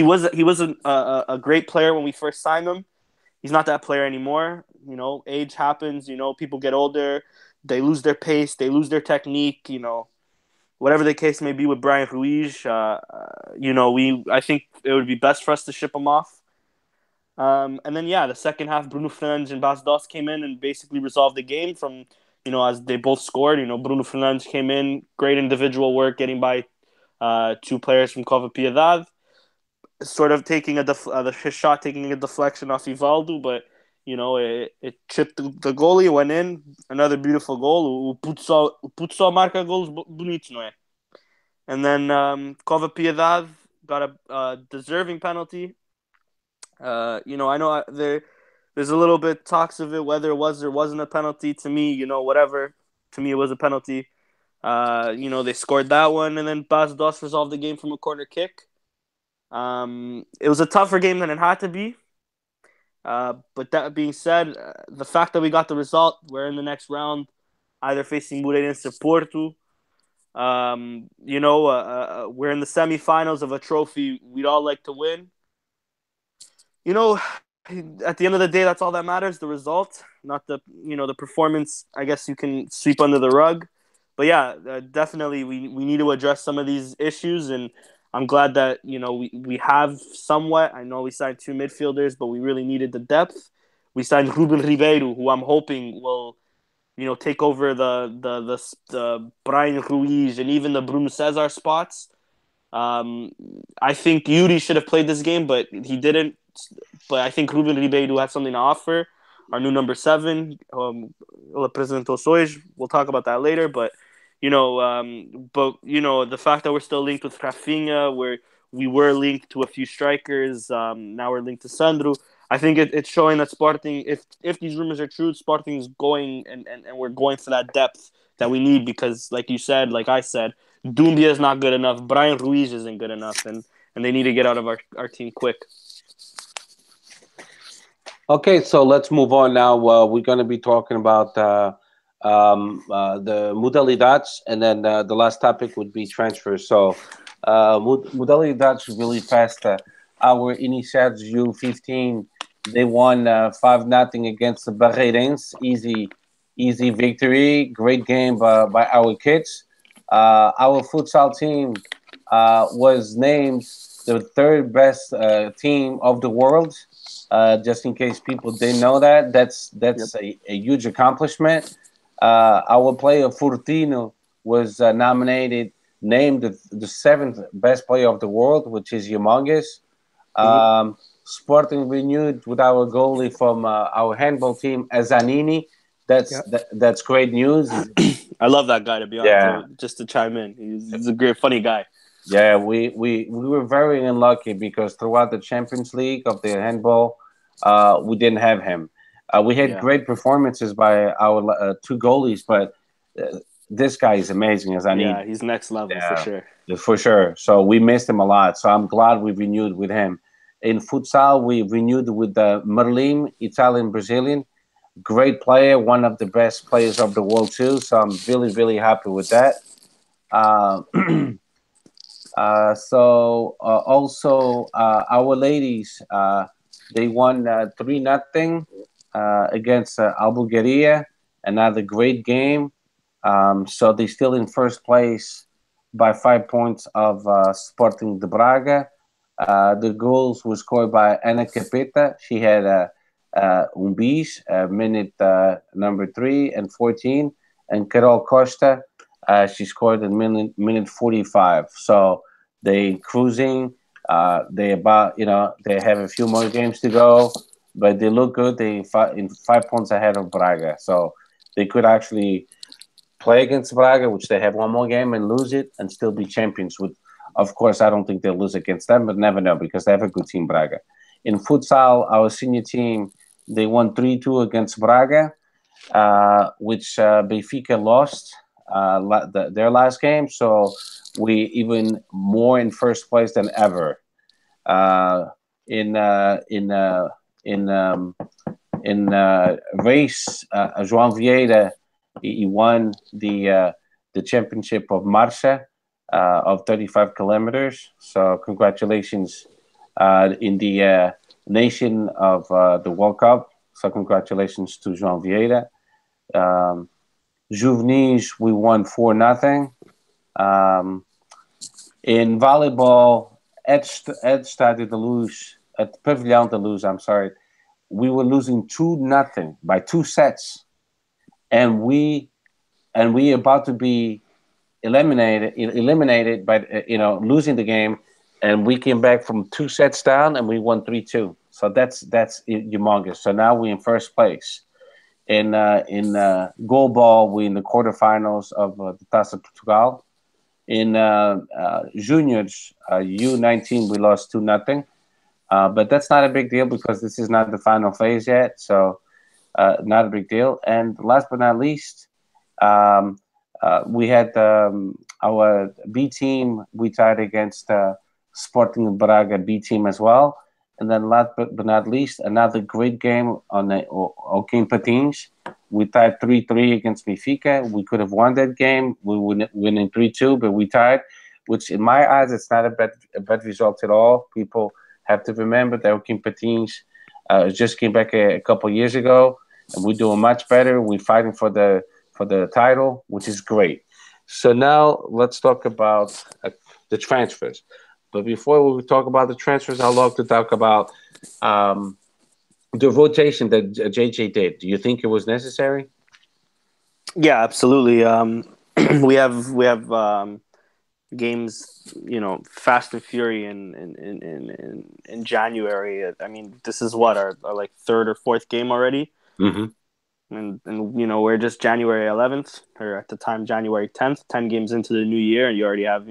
was a great player when we first signed him. He's not that player anymore. Age happens. People get older, they lose their pace, they lose their technique. Whatever the case may be with Brian Ruiz, I think it would be best for us to ship him off. And then, the second half, Bruno Fernandes and Bas Dost came in and basically resolved the game from, as they both scored. Bruno Fernandes came in, great individual work, getting by 2 players from Cova Piedad, sort of taking his shot, taking a deflection off Ivaldo. But, It chipped the goalie, went in. Another beautiful goal. O Puto marca gols bonitos, não é? And then Cova Piedad got a deserving penalty. I know there's a little bit talks of it, whether it was or wasn't a penalty. To me, whatever. To me, it was a penalty. They scored that one, and then Bas Dos resolved the game from a corner kick. It was a tougher game than it had to be. But that being said, the fact that we got the result, we're in the next round, either facing Moreirense or Porto. We're in the semifinals of a trophy we'd all like to win. At the end of the day, that's all that matters, the result, not the performance. I guess you can sweep under the rug. But yeah, definitely we need to address some of these issues, and I'm glad that we have somewhat. I know we signed 2 midfielders, but we really needed the depth. We signed Ruben Ribeiro, who I'm hoping will take over the Brian Ruiz and even the Bruno Cesar spots. I think Yuri should have played this game, but he didn't. But I think Ruben Ribeiro had something to offer. Our new number 7, we'll talk about that later. But the fact that we're still linked with Rafinha, where we were linked to a few strikers, now we're linked to Sandro. I think it's showing that Sporting, if these rumors are true, Sporting's going and we're going for that depth that we need, because like you said, like I said, Doumbia is not good enough. Brian Ruiz isn't good enough, and they need to get out of our team quick. Okay, so let's move on now. We're going to be talking about the modalidades, and then the last topic would be transfers. So modalidades really fast. Our Iniciados U15, they won 5-0 against the Barreirense. Easy victory. Great game by our kids. Our futsal team was named the 3rd best team of the world. Just in case people didn't know that's Yep. a huge accomplishment. Our player Fortino was named the 7th best player of the world, which is humongous. Sporting renewed with our goalie from our handball team, Azanini. That's great news. I love that guy, to be honest. Just to chime in, he's a great, funny guy. Yeah, we were very unlucky because throughout the Champions League of the handball, we didn't have him. We had great performances by our 2 goalies, but this guy is amazing. Yeah, he's next level for sure. For sure. So we missed him a lot. So I'm glad we renewed with him. In futsal, we renewed with Merlin, Italian-Brazilian. Great player, one of the best players of the world too. So I'm really, really happy with that. Also, our ladies, they won 3-0 against Albulgaria. Another great game. So they're still in first place by 5 points of Sporting de Braga. The goals were scored by Ana Capeta. She had bis, minute number 3 and 14, and Carol Costa. She scored in minute 45. So they cruising. They have a few more games to go, but they look good. They in 5 points ahead of Braga. So they could actually play against Braga, which they have one more game, and lose it and still be champions. Of course, I don't think they'll lose against them, but never know because they have a good team, Braga. In futsal, our senior team, they won 3-2 against Braga, which Benfica lost their last game. So we even more in first place than ever. In race, João Vieira, he won the championship of Marcha of 35 kilometers. So congratulations in the nation of the World Cup. So congratulations to João Vieira. Juvenis, we won 4-0. In volleyball, at Stade de Luz, at Pavilion de Luz, we were losing 2-0 by 2 sets, and we about to be eliminated by losing the game, and we came back from 2 sets down and we won 3-2. So that's humongous. So now we're in first place. In goal ball, we're in the quarterfinals of the Taça Portugal. In juniors, U19, we lost 2-0. But that's not a big deal because this is not the final phase yet. So not a big deal. And last but not least, we had our B team. We tied against Sporting Braga B team as well. And then last but not least, another great game on the Joaquim Patins. We tied 3-3 against Benfica. We could have won that game. We were winning 3-2, but we tied, which in my eyes, it's not a bad result at all. People have to remember that Joaquim Patins just came back a couple years ago, and we're doing much better. We're fighting for the title, which is great. So now let's talk about the transfers. But before we talk about the transfers, I'd love to talk about the rotation that JJ did. Do you think it was necessary? Yeah, absolutely. We have games, fast and fury in January. I mean, this is what our like third or fourth game already. Mm-hmm. And we're just January 11th, or at the time January 10th, 10 games into the new year, and you already have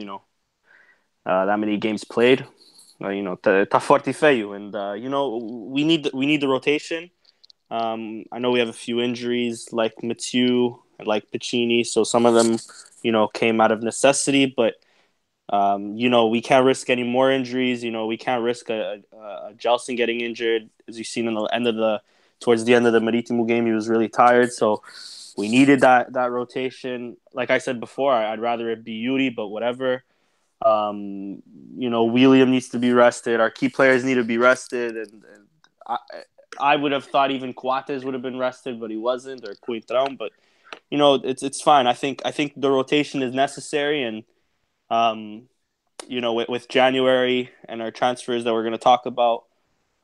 that many games played. Tá forte e feio, and we need the rotation. I know we have a few injuries like Mathieu and like Piccini, so some of them came out of necessity, but we can't risk any more injuries. We can't risk a Gelson getting injured, as you've seen towards the end of the Maritimo game. He was really tired, so we needed that rotation. Like I said before, I'd rather it be Yuri, but whatever. William needs to be rested. Our key players need to be rested, and I would have thought even Coates would have been rested, but he wasn't, or Coentrão. But it's fine. I think the rotation is necessary, and with January and our transfers that we're going to talk about,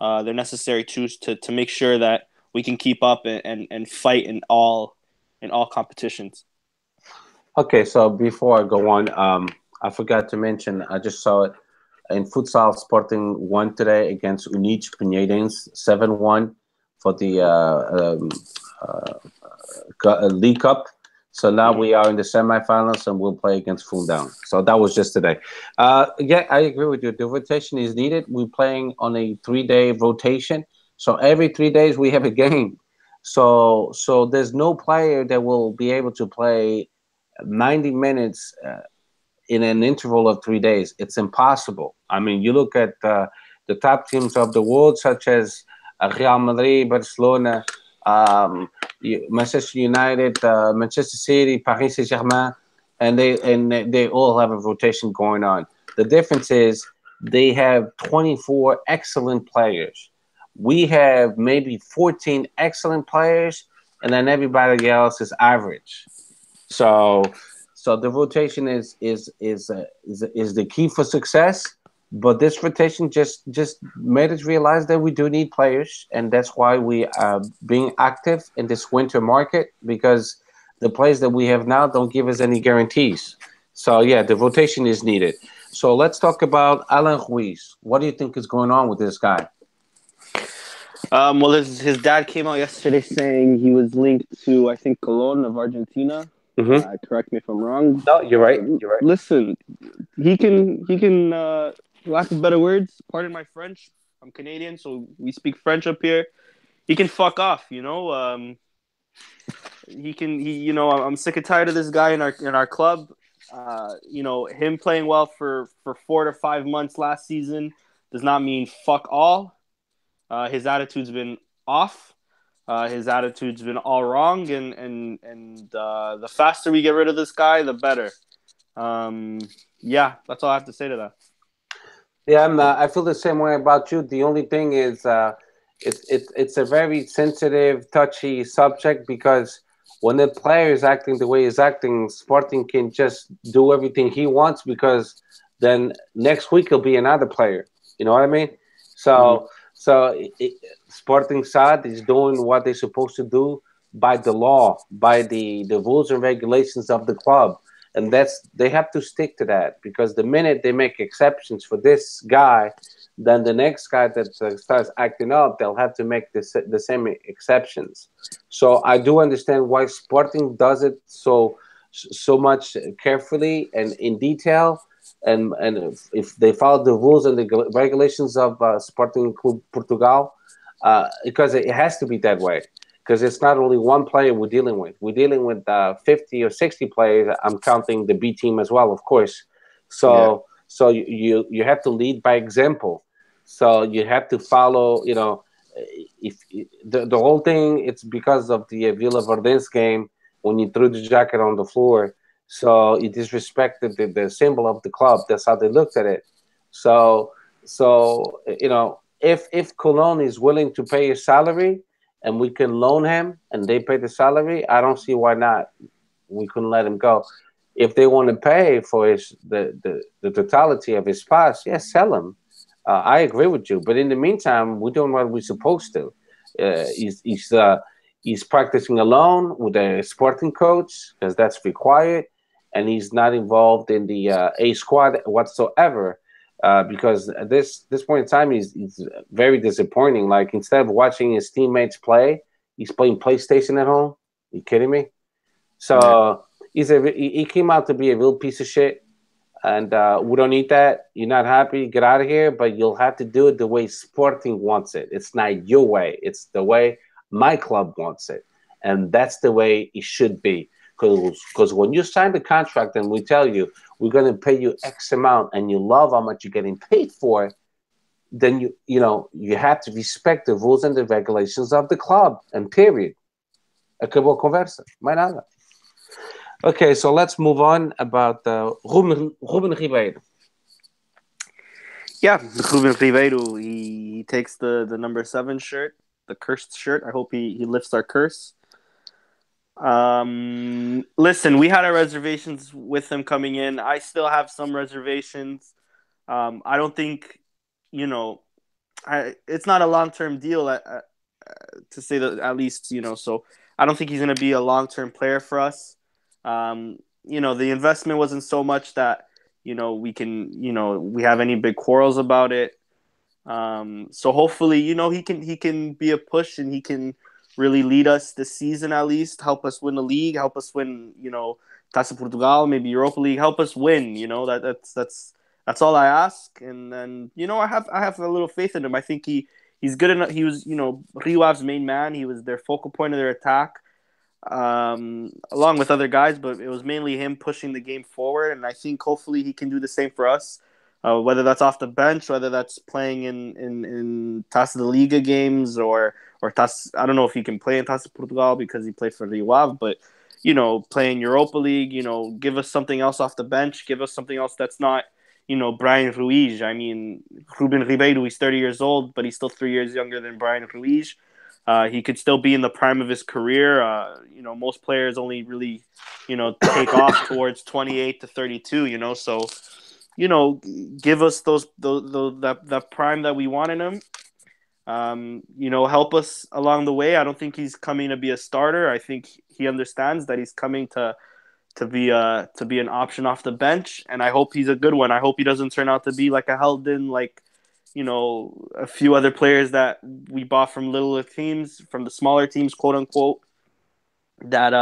they're necessary too to make sure that we can keep up and fight in all competitions. Okay, so before I go on, I forgot to mention, I just saw it in futsal. Sporting won today against Unidos Pinheirense 7-1 for the League Cup. So now we are in the semifinals and we'll play against Fundão. So that was just today. Yeah, I agree with you. The rotation is needed. We're playing on a 3-day rotation. So every 3 days we have a game. So there's no player that will be able to play 90 minutes in an interval of 3 days. It's impossible. I mean, you look at the top teams of the world, such as Real Madrid, Barcelona, Manchester United, Manchester City, Paris Saint-Germain, and they all have a rotation going on. The difference is they have 24 excellent players. We have maybe 14 excellent players, and then everybody else is average. So the rotation is the key for success. But this rotation just made us realize that we do need players, and that's why we are being active in this winter market, because the players that we have now don't give us any guarantees. So yeah, the rotation is needed. So let's talk about Alan Ruiz. What do you think is going on with this guy? Well, his dad came out yesterday saying he was linked to, I think, Colón of Argentina. Mm-hmm. Correct me if I'm wrong. No, you're right. You're right. Listen, he can. Lack of better words, pardon my French. I'm Canadian, so we speak French up here. He can fuck off, He can. I'm sick and tired of this guy in our club. Him playing well for 4 to 5 months last season does not mean fuck all. His attitude's been off. His attitude's been all wrong, and the faster we get rid of this guy, the better. Yeah, that's all I have to say to that. Yeah, I feel the same way about you. The only thing is, it's a very sensitive, touchy subject, because when the player is acting the way he's acting, Sporting can just do everything he wants, because then next week he'll be another player. You know what I mean? So Sporting SAD is doing what they're supposed to do by the law, by the rules and regulations of the club. And they have to stick to that, because the minute they make exceptions for this guy, then the next guy that starts acting up, they'll have to make the same exceptions. So I do understand why Sporting does it so much carefully and in detail, and if they follow the rules and the regulations of Sporting Club Portugal, because it has to be that way. Because it's not only one player we're dealing with. We're dealing with 50 or 60 players. I'm counting the B team as well, of course. Yeah. So you have to lead by example. So you have to follow. If the whole thing, it's because of the Villa Verdense game when you threw the jacket on the floor. So you disrespected the symbol of the club. That's how they looked at it. So if Cologne is willing to pay his salary and we can loan him and they pay the salary, I don't see why not. We couldn't let him go. If they want to pay for the totality of his pass, yes, sell him. I agree with you, but in the meantime, we're doing what we're supposed to. He's practicing alone with a sporting coach because that's required, and he's not involved in the A squad whatsoever. Because at this point in time, he's very disappointing. Like, instead of watching his teammates play, he's playing PlayStation at home. Are you kidding me? Yeah. So he came out to be a real piece of shit, and we don't need that. You're not happy, get out of here. But you'll have to do it the way Sporting wants it. It's not your way. It's the way my club wants it, and that's the way it should be. Because when you sign the contract and we tell you we're going to pay you X amount, and you love how much you're getting paid for, then you have to respect the rules and the regulations of the club. And period. Acabou a conversa. Mais nada. Okay, so let's move on about Ruben Ribeiro. Yeah, Ruben Ribeiro, he takes the number 7 shirt, the cursed shirt. I hope he lifts our curse. Listen, we had our reservations with him coming in. I still have some reservations. I don't think, it's not a long-term deal to say that, at least, so I don't think he's going to be a long-term player for us. The investment wasn't so much that, we have any big quarrels about it. So hopefully, he can be a push, and he can really lead us this season, at least help us win the league, help us win, Taça Portugal, maybe Europa League, help us win. That's all I ask. And then, I have a little faith in him. I think he's good enough. He was, Rio Ave's main man. He was their focal point of their attack, along with other guys, but it was mainly him pushing the game forward. And I think hopefully he can do the same for us. Whether that's off the bench, whether that's playing in Taça de Liga games, or Taça, I don't know if he can play in Taça Portugal because he played for Rio Ave, but playing Europa League, give us something else off the bench, give us something else that's not Brian Ruiz. I mean, Ruben Ribeiro, he's 30 years old, but he's still 3 years younger than Brian Ruiz. He could still be in the prime of his career. Most players only really take off towards 28 to 32. So. Give us that prime that we want in him. Help us along the way. I don't think he's coming to be a starter. I think he understands that he's coming to be an option off the bench, and I hope he's a good one. I hope he doesn't turn out to be like a Heldon, like a few other players that we bought from littler teams, from the smaller teams, quote unquote, that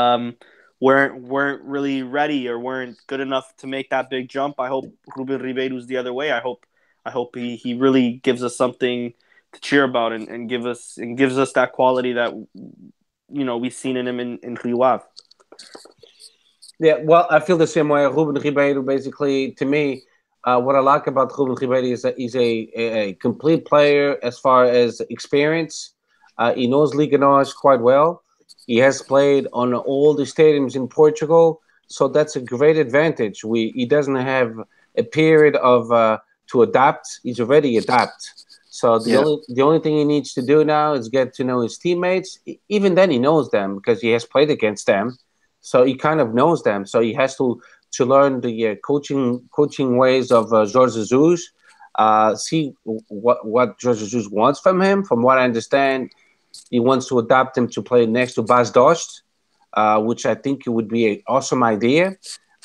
weren't really ready or weren't good enough to make that big jump. I hope Ruben Ribeiro's the other way. I hope he really gives us something to cheer about, and gives us that quality that we've seen in him in Rio Ave. Yeah, well, I feel the same way. Ruben Ribeiro, basically, to me, what I like about Ruben Ribeiro is that he's a complete player as far as experience. He knows Liga Nos quite well. He has played on all the stadiums in Portugal, so that's a great advantage. He doesn't have a period of to adapt. He's already adapt. So the only thing he needs to do now is get to know his teammates. Even then, he knows them because he has played against them. So he kind of knows them. So he has to learn the coaching ways of Jorge Jesus. See what Jorge Jesus wants from him. From what I understand, he wants to adapt him to play next to Bas Dost, which I think it would be an awesome idea.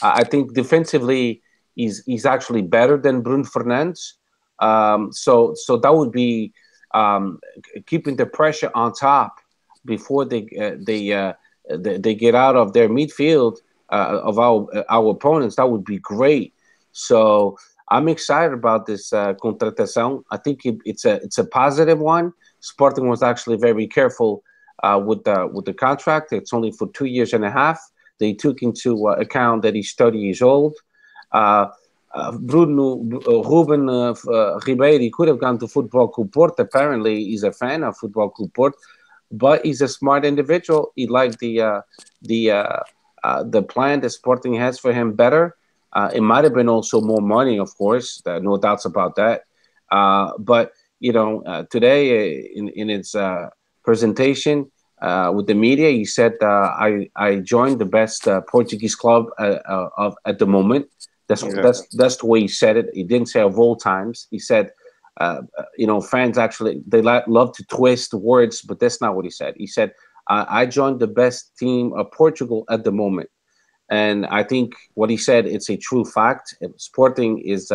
I think defensively, he's actually better than Bruno Fernandes. So that would be keeping the pressure on top before they get out of their midfield of our opponents. That would be great. So I'm excited about this contratação. I think it's a positive one. Sporting was actually very careful with the contract. It's only for 2 years and a half. They took into account that he's 30 years old. Uh, Ruben Ribeiro could have gone to Football Club Porto. Apparently, he's a fan of Football Club Porto, but he's a smart individual. He liked the the plan that Sporting has for him better. It might have been also more money, of course, no doubts about that. But today in its presentation with the media, he said, "I joined the best Portuguese club of at the moment." That's the way he said it. He didn't say of all times. He said, fans actually they love to twist words, but that's not what he said. He said, "I joined the best team of Portugal at the moment." And I think what he said, it's a true fact. Sporting is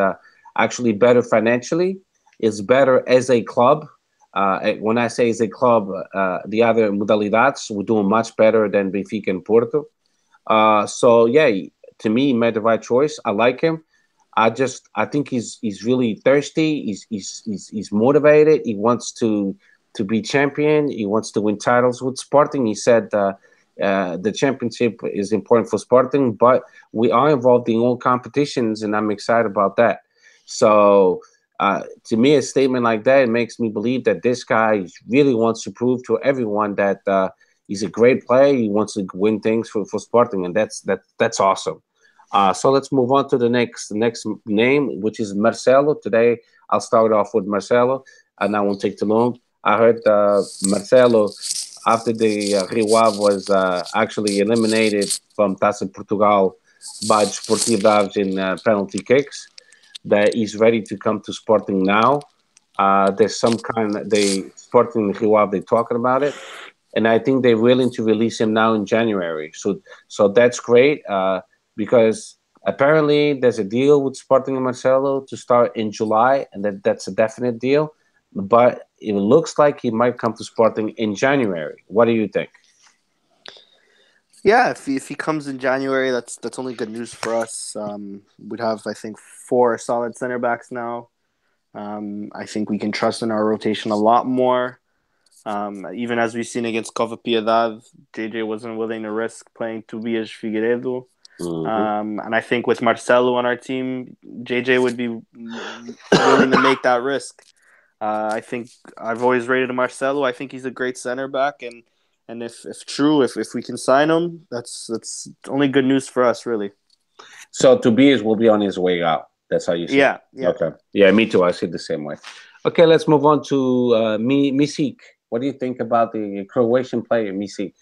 actually better financially. It's better as a club. When I say as a club, the other modalidades, we're doing much better than Benfica and Porto. So yeah, to me, he made the right choice. I like him. I think he's really thirsty. He's motivated. He wants to be champion. He wants to win titles with Sporting. He said the championship is important for Sporting, but we are involved in all competitions, and I'm excited about that. So to me, a statement like that, it makes me believe that this guy really wants to prove to everyone that he's a great player. He wants to win things for Sporting, and that's awesome. So let's move on to the next name, which is Marcelo. Today, I'll start off with Marcelo, and I won't take too long. I heard Marcelo, after the Rio Ave was actually eliminated from Taça Portugal by Desportividade in penalty kicks, that he's ready to come to Sporting now. There's some they Sporting Rio Ave, they talking about it, and I think they're willing to release him now in January. So that's great because apparently there's a deal with Sporting and Marcelo to start in July, and that's a definite deal. But it looks like he might come to Sporting in January. What do you think? Yeah, if he comes in January, that's only good news for us. We'd have, I think, 4 solid center backs now. I think we can trust in our rotation a lot more. Even as we've seen against Cova Piedade, JJ wasn't willing to risk playing Tobias Figueiredo. Mm-hmm. And I think with Marcelo on our team, JJ would be willing to make that risk. I think I've always rated Marcelo. I think he's a great center back, and if we can sign him, that's only good news for us, really. So Tobias will be on his way out. That's how you see it. Yeah. Okay. Yeah, me too. I see it the same way. Okay, let's move on to Misic. What do you think about the Croatian player, Misic?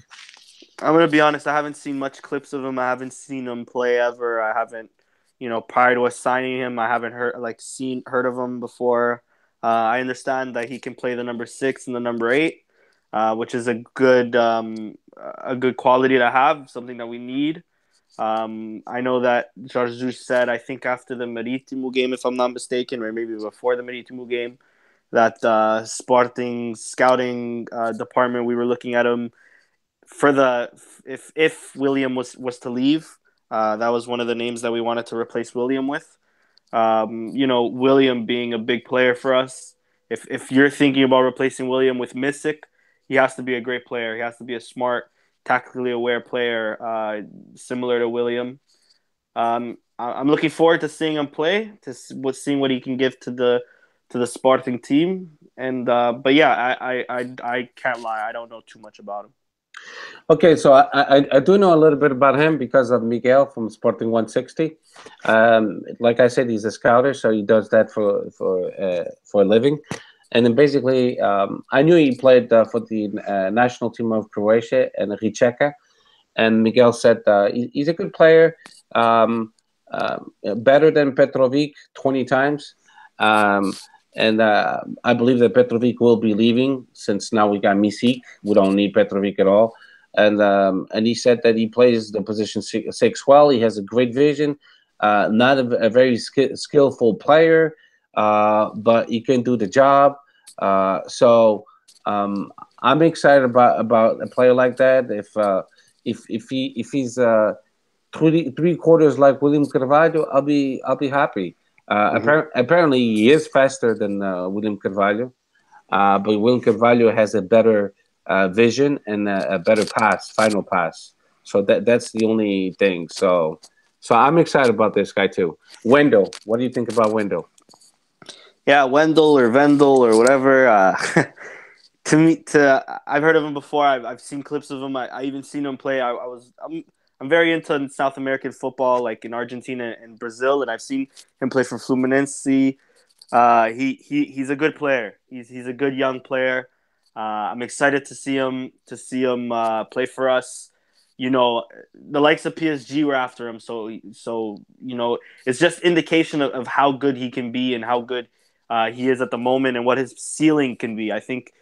I'm gonna be honest. I haven't seen much clips of him. I haven't seen him play ever. I haven't, prior to us signing him, I haven't heard of him before. I understand that he can play the number 6 and the number 8, which is a good quality to have, something that we need. I know that Jorge Jesus said, I think after the Marítimo game, if I'm not mistaken, or maybe before the Marítimo game, that Sporting scouting department, we were looking at him for if William was to leave. That was one of the names that we wanted to replace William with. William being a big player for us. If you're thinking about replacing William with Misic, he has to be a great player. He has to be a smart, tactically aware player, similar to William. I'm looking forward to seeing him play, seeing what he can give to the Sporting team. And but yeah, I can't lie. I don't know too much about him. Okay, so I do know a little bit about him because of Miguel from Sporting 160. Like I said, he's a scouter, so he does that for a living. And then basically, I knew he played for the national team of Croatia and Rijeka. And Miguel said he's a good player, better than Petrovic 20 times. And I believe that Petrovic will be leaving since now we got Misic. We don't need Petrovic at all. And he said that he plays the position 6 well. He has a great vision, not a very skillful player. but he can do the job. So I'm excited about a player like that. If he's three quarters like William Carvalho, I'll be happy. Hmm. Apparently, he is faster than William Carvalho, but William Carvalho has a better vision and a better final pass. So that's the only thing. So I'm excited about this guy too. Wendell, what do you think about Wendell? Yeah, Wendell or Vendel or whatever. I've heard of him before. I've seen clips of him. I even seen him play. I'm very into South American football, like in Argentina and Brazil, and I've seen him play for Fluminense. He's a good player. He's a good young player. I'm excited to see him play for us. You know, the likes of PSG were after him, so it's just indication of how good he can be and how good he is at the moment and what his ceiling can be. I think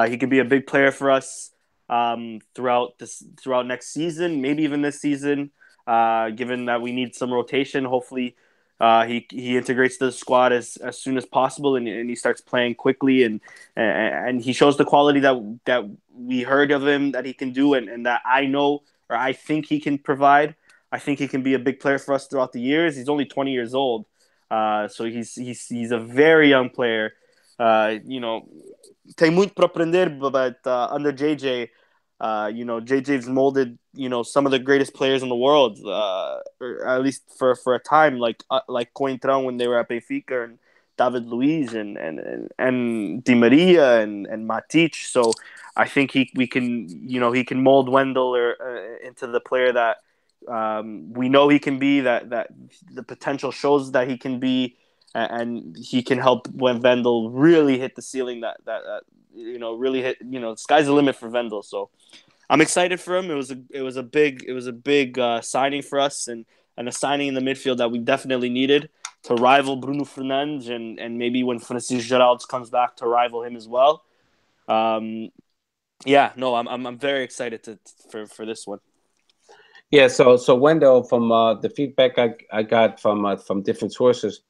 he could be a big player for us throughout next season, maybe even this season. Given that we need some rotation, hopefully he integrates the squad as soon as possible and he starts playing quickly and he shows the quality that we heard of him that he can do and that I know or I think he can provide. I think he can be a big player for us throughout the years. He's only 20 years old, so he's a very young player. Tem muito para aprender, but under JJ, JJ's molded, some of the greatest players in the world, or at least for a time, like Coentrão when they were at Benfica, and David Luiz and Di Maria and Matic. So I think he can mold Wendell into the player that we know he can be. That the potential shows that he can be, and he can help when Wendell really hit the ceiling. Really hit. Sky's the limit for Wendell. So I'm excited for him. It was a big signing for us and a signing in the midfield that we definitely needed to rival Bruno Fernandes and maybe when Francisco Geraldes comes back to rival him as well. Um, yeah, no, I'm very excited for this one. Yeah, so Wendell, from the feedback I got from different sources,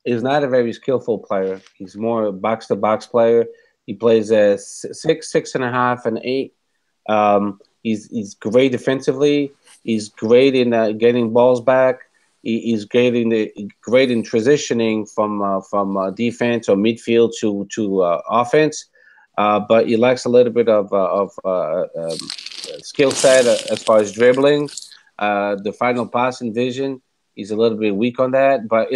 is not a very skillful player. He's more a box to box player. He plays as 6, 6.5, and 8. He's great defensively. He's great in getting balls back. He's great in transitioning from defense or midfield to offense. But he lacks a little bit of skill set as far as dribbling. The final passing vision, he's a little bit weak on that. But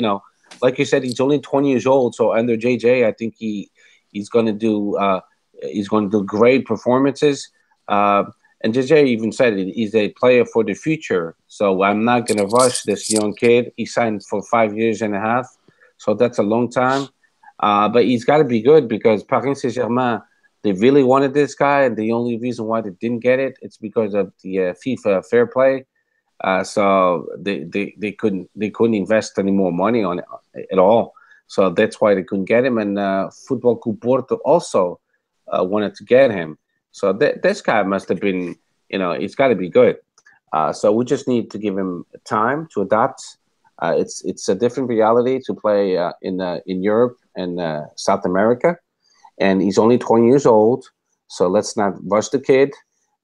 like you said, he's only 20 years old. So under JJ, I think he's going to do great performances. Uh, and JJ even said it, he's a player for the future. So I'm not going to rush this young kid. He signed for 5 years and a half, so that's a long time. But he's got to be good because Paris Saint-Germain, they really wanted this guy, and the only reason why they didn't get it, it's because of the FIFA fair play. So they couldn't invest any more money on it at all. So that's why they couldn't get him. And Football Club Porto also wanted to get him. So this guy must have been, he's got to be good. So we just need to give him time to adapt. It's a different reality to play in Europe and South America, and he's only 20 years old. So let's not rush the kid.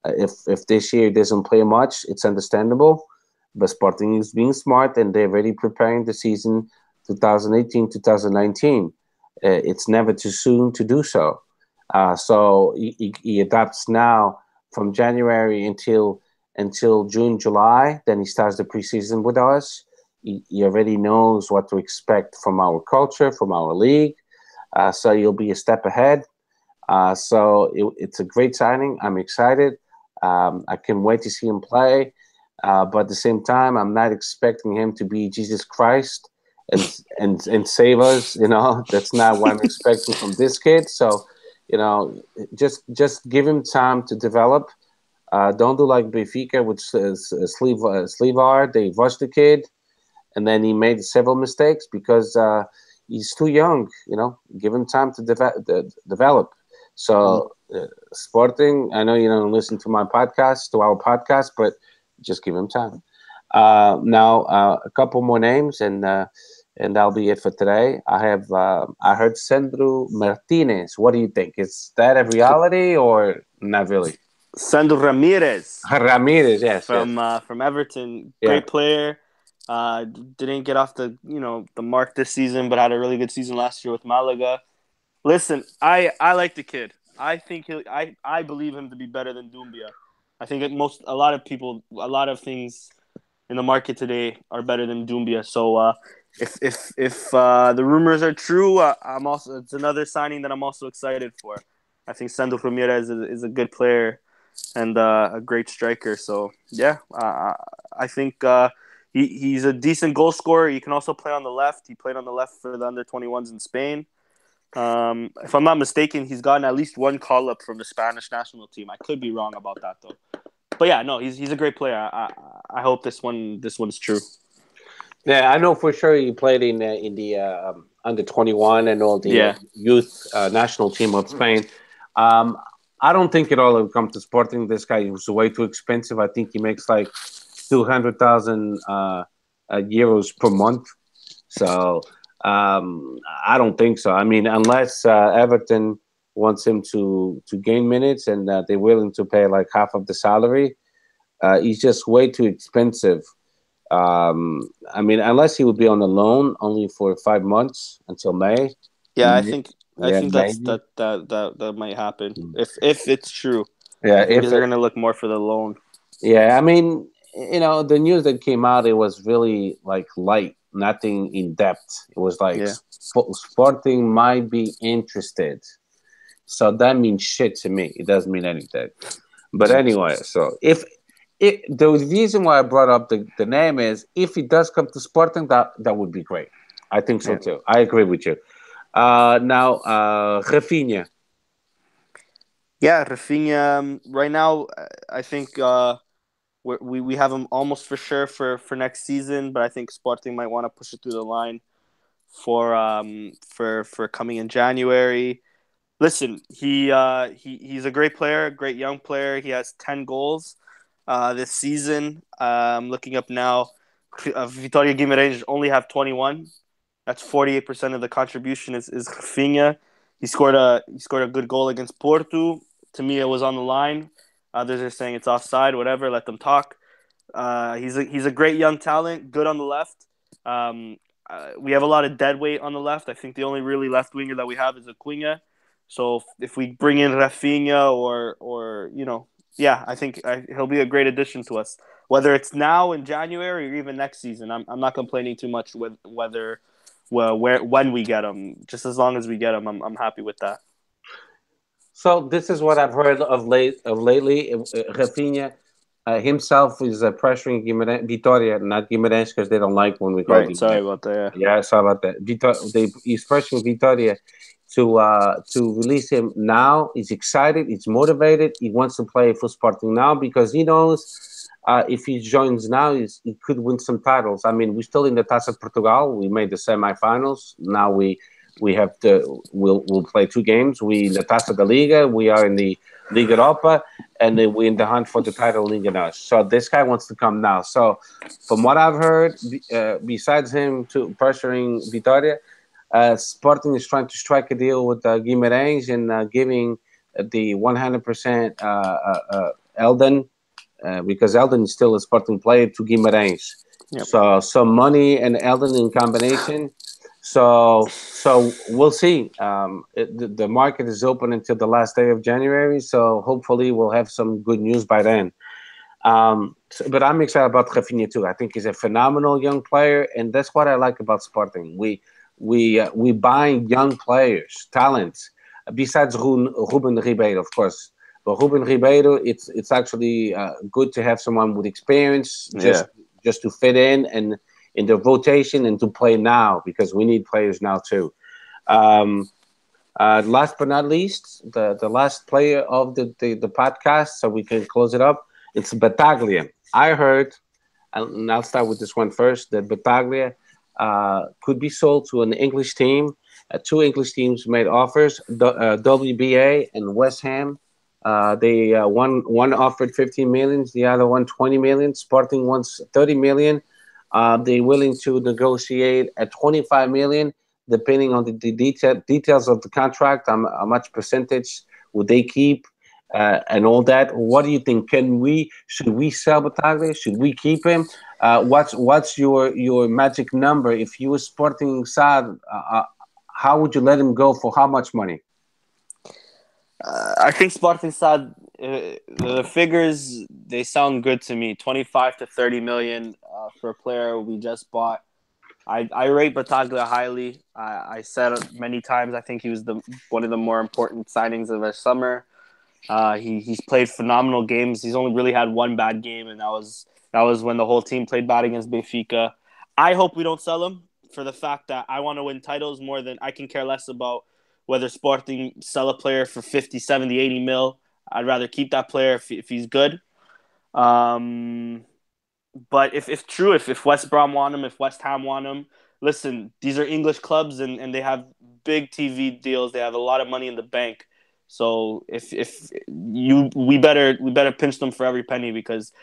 If this year doesn't play much, it's understandable. But Sporting is being smart, and they're already preparing the season 2018-2019. It's never too soon to do so. So he adapts now from January until June, July. Then he starts the preseason with us. He already knows what to expect from our culture, from our league. So he'll be a step ahead. So it's a great signing. I'm excited. I can't wait to see him play. But at the same time, I'm not expecting him to be Jesus Christ and save us. That's not what I'm expecting from this kid. So, just give him time to develop. Don't do like Benfica, which is Slivar. They rushed the kid, and then he made several mistakes because he's too young. Give him time to develop. So, Sporting, I know you don't listen to our podcast, but just give him time. Now, a couple more names, and and that'll be it for today. I heard Sandro Martinez. What do you think? Is that a reality or not really? Sandro Ramirez Ramirez, yes, yes, from Everton, yeah. great player. Didn't get off the mark this season, but had a really good season last year with Malaga. Listen, I like the kid. I think I believe him to be better than Dumbia. I think a lot of people, a lot of things in the market today are better than Dumbia. So if the rumors are true, it's another signing that I'm also excited for. I think Sandro Ramirez is a good player and a great striker. So yeah, I think he's a decent goal scorer. He can also play on the left. He played on the left for the under 21s in Spain. If I'm not mistaken, he's gotten at least one call up from the Spanish national team. I could be wrong about that though. But yeah, no, he's a great player. I hope this one's true. Yeah, I know for sure he played in the under 21 and all the Yeah, youth national team of Spain. Um, I don't think it all will come to Sporting. This guy was way too expensive. I think he makes like 200,000 euros per month. So I don't think so. I mean, unless Everton wants him to gain minutes and they're willing to pay like half of the salary, he's just way too expensive. I mean, unless he would be on a loan only for 5 months until May. yeah. I Yeah, think maybe. that might happen if it's true. Yeah, I think if they're it, gonna look more for the loan. yeah, I mean, the news that came out, it was really like light, nothing in depth. It was like Yeah, Sporting might be interested, so that means shit to me. It doesn't mean anything. But anyway, so if the reason why I brought up the name is if it does come to Sporting, that would be great. I think so yeah, too. I agree with you. Now, Rafinha. yeah. Rafinha. Right now, I think we have him almost for sure for next season, but I think Sporting might want to push it through the line for coming in January. Listen, he's a great player, great young player. He has 10 goals this season. Looking up now, Vitória Guimarães only have 21. That's 48% of the contribution is Rafinha. He scored a good goal against Porto. To me, it was on the line. Others are saying it's offside. Whatever, let them talk. He's a great young talent, good on the left. We have a lot of dead weight on the left. I think the only really left winger that we have is Acuna. So if we bring in Rafinha or yeah, I think he'll be a great addition to us. Whether it's now in January or even next season, I'm not complaining too much with whether where when we get him. Just as long as we get him, I'm happy with that. So this is what I've heard of lately. Rafinha himself is pressuring Vitória, not Guimarães, because they don't like when we call Right. Sorry Guimarães. about that. Yeah, sorry about that. He's pressuring Vitória to release him now. He's excited. He's motivated. He wants to play for Sporting now because he knows if he joins now, he could win some titles. I mean, we're still in the Taça de Portugal. We made the semifinals. Now we have to we'll play two games. We in the Taça da Liga. We are in the Liga Europa, and then we're in the hunt for the title Liga Nos. So this guy wants to come now. So from what I've heard, besides him to pressuring Vitória, Sporting is trying to strike a deal with Guimarães and giving the 100% Eldon, because Eldon is still a Sporting player, to Guimarães. Yep. So some money and Eldon in combination. So we'll see. The market is open until the last day of January. So hopefully we'll have some good news by then. But I'm excited about Rafinha too. I think he's a phenomenal young player, and that's what I like about Sporting. We buy young players, talents. Besides Ruben Ribeiro, of course, but Ruben Ribeiro, it's actually good to have someone with experience, Yeah. just to fit in in the rotation and to play now because we need players now too. Um, Last but not least, the last player of the podcast, so we can close it up. It's Battaglia. I heard, and I'll start with this one first, that Battaglia could be sold to an English team. Two English teams made offers, WBA and West Ham. They one offered 15 million, the other one 20 million. Sporting wants 30 million. They're willing to negotiate at 25 million, depending on the details of the contract. How much percentage would they keep, and all that. What do you think? Should we sell Bataglia? Should we keep him? What's your magic number? If you were Sporting Sad, how would you let him go for how much money? I think Sporting Sad, the figures, they sound good to me. 25 to 30 million for a player we just bought. I rate Bataglia highly. I said it many times, I think he was one of the more important signings of our summer. He's played phenomenal games. He's only really had one bad game, and that was when the whole team played bad against Benfica. I hope we don't sell him for the fact that I want to win titles more than I can care less about whether Sporting sell a player for 50, 70, 80 mil. I'd rather keep that player if he's good. Um, but if West Brom want him, if West Ham want him, listen, these are English clubs and they have big TV deals. They have a lot of money in the bank. So we better pinch them for every penny because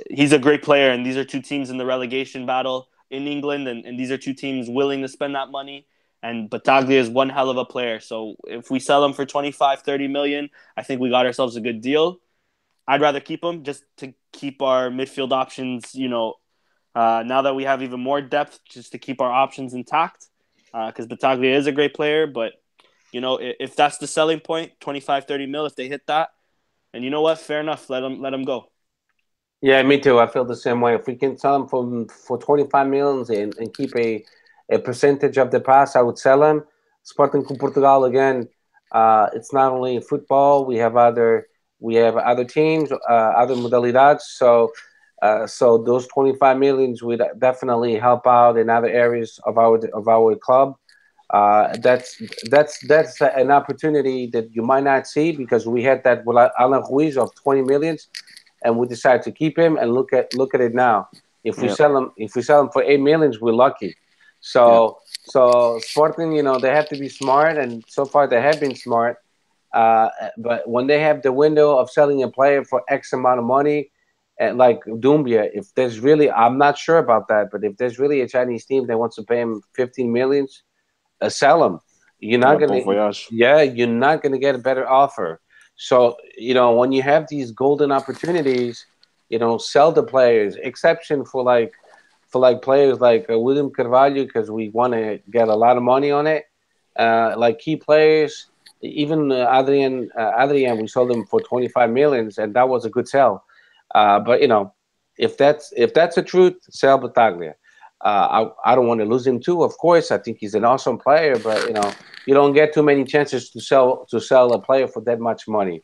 he's a great player, and these are two teams in the relegation battle in England, and these are two teams willing to spend that money. And Bataglia is one hell of a player. So if we sell him for 25, 30 million, I think we got ourselves a good deal. I'd rather keep him just to keep our midfield options, now that we have even more depth, just to keep our options intact. Because Bataglia is a great player, but, if that's the selling point, 25, 30 mil, if they hit that, and you know what, fair enough, let them go. Yeah, me too. I feel the same way. If we can sell him for 25 millions and keep a percentage of the pass, I would sell him. Sporting com Portugal again. It's not only football. We have other teams, other modalidades. So those 25 millions would definitely help out in other areas of our club. That's an opportunity that you might not see because we had that with Alan Ruiz of 20 millions, and we decided to keep him. And look at it now. If we sell him for 8 millions, we're lucky. So Sporting, they have to be smart, and so far they have been smart. But when they have the window of selling a player for X amount of money, and like Dumbia, if there's really, I'm not sure about that, but if there's really a Chinese team that wants to pay him 15 millions, sell him. You're not Bon gonna, voyage. yeah, you're not gonna get a better offer. So when you have these golden opportunities, sell the players. Exception for players like William Carvalho because we want to get a lot of money on it. Like key players, even Adrian, we sold him for 25 millions, and that was a good sell. But if that's the truth, sell Bataglia. I don't want to lose him too. Of course, I think he's an awesome player, but you don't get too many chances to sell a player for that much money.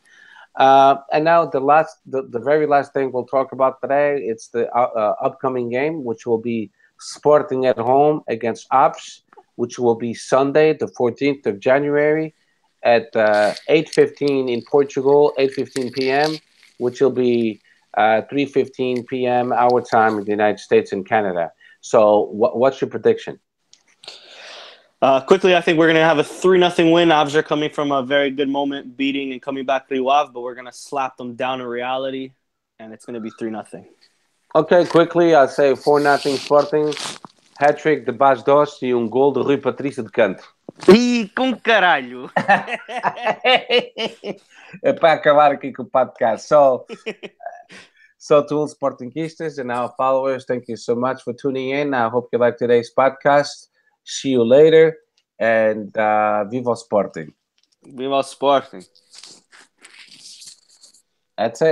And now the very last thing we'll talk about today, it's the upcoming game, which will be Sporting at home against Ops, which will be Sunday, the 14th of January at 8:15 in Portugal, 8:15 p.m., which will be 3:15 p.m. our time in the United States and Canada. So what's your prediction? Quickly, I think we're going to have a 3-0 win. Avs are coming from a very good moment, beating and coming back to Av, but we're going to slap them down in reality, and it's going to be 3-0. Okay, quickly, I'll say 4-0 Sporting, hat-trick de Bas Dost e gol de Rui Patrício de canto. Ih, com caralho! É para acabar aqui com o podcast. So to all Sportingistas and our followers, thank you so much for tuning in. I hope you like today's podcast. See you later, and Viva o Sporting. Viva o Sporting. That's it.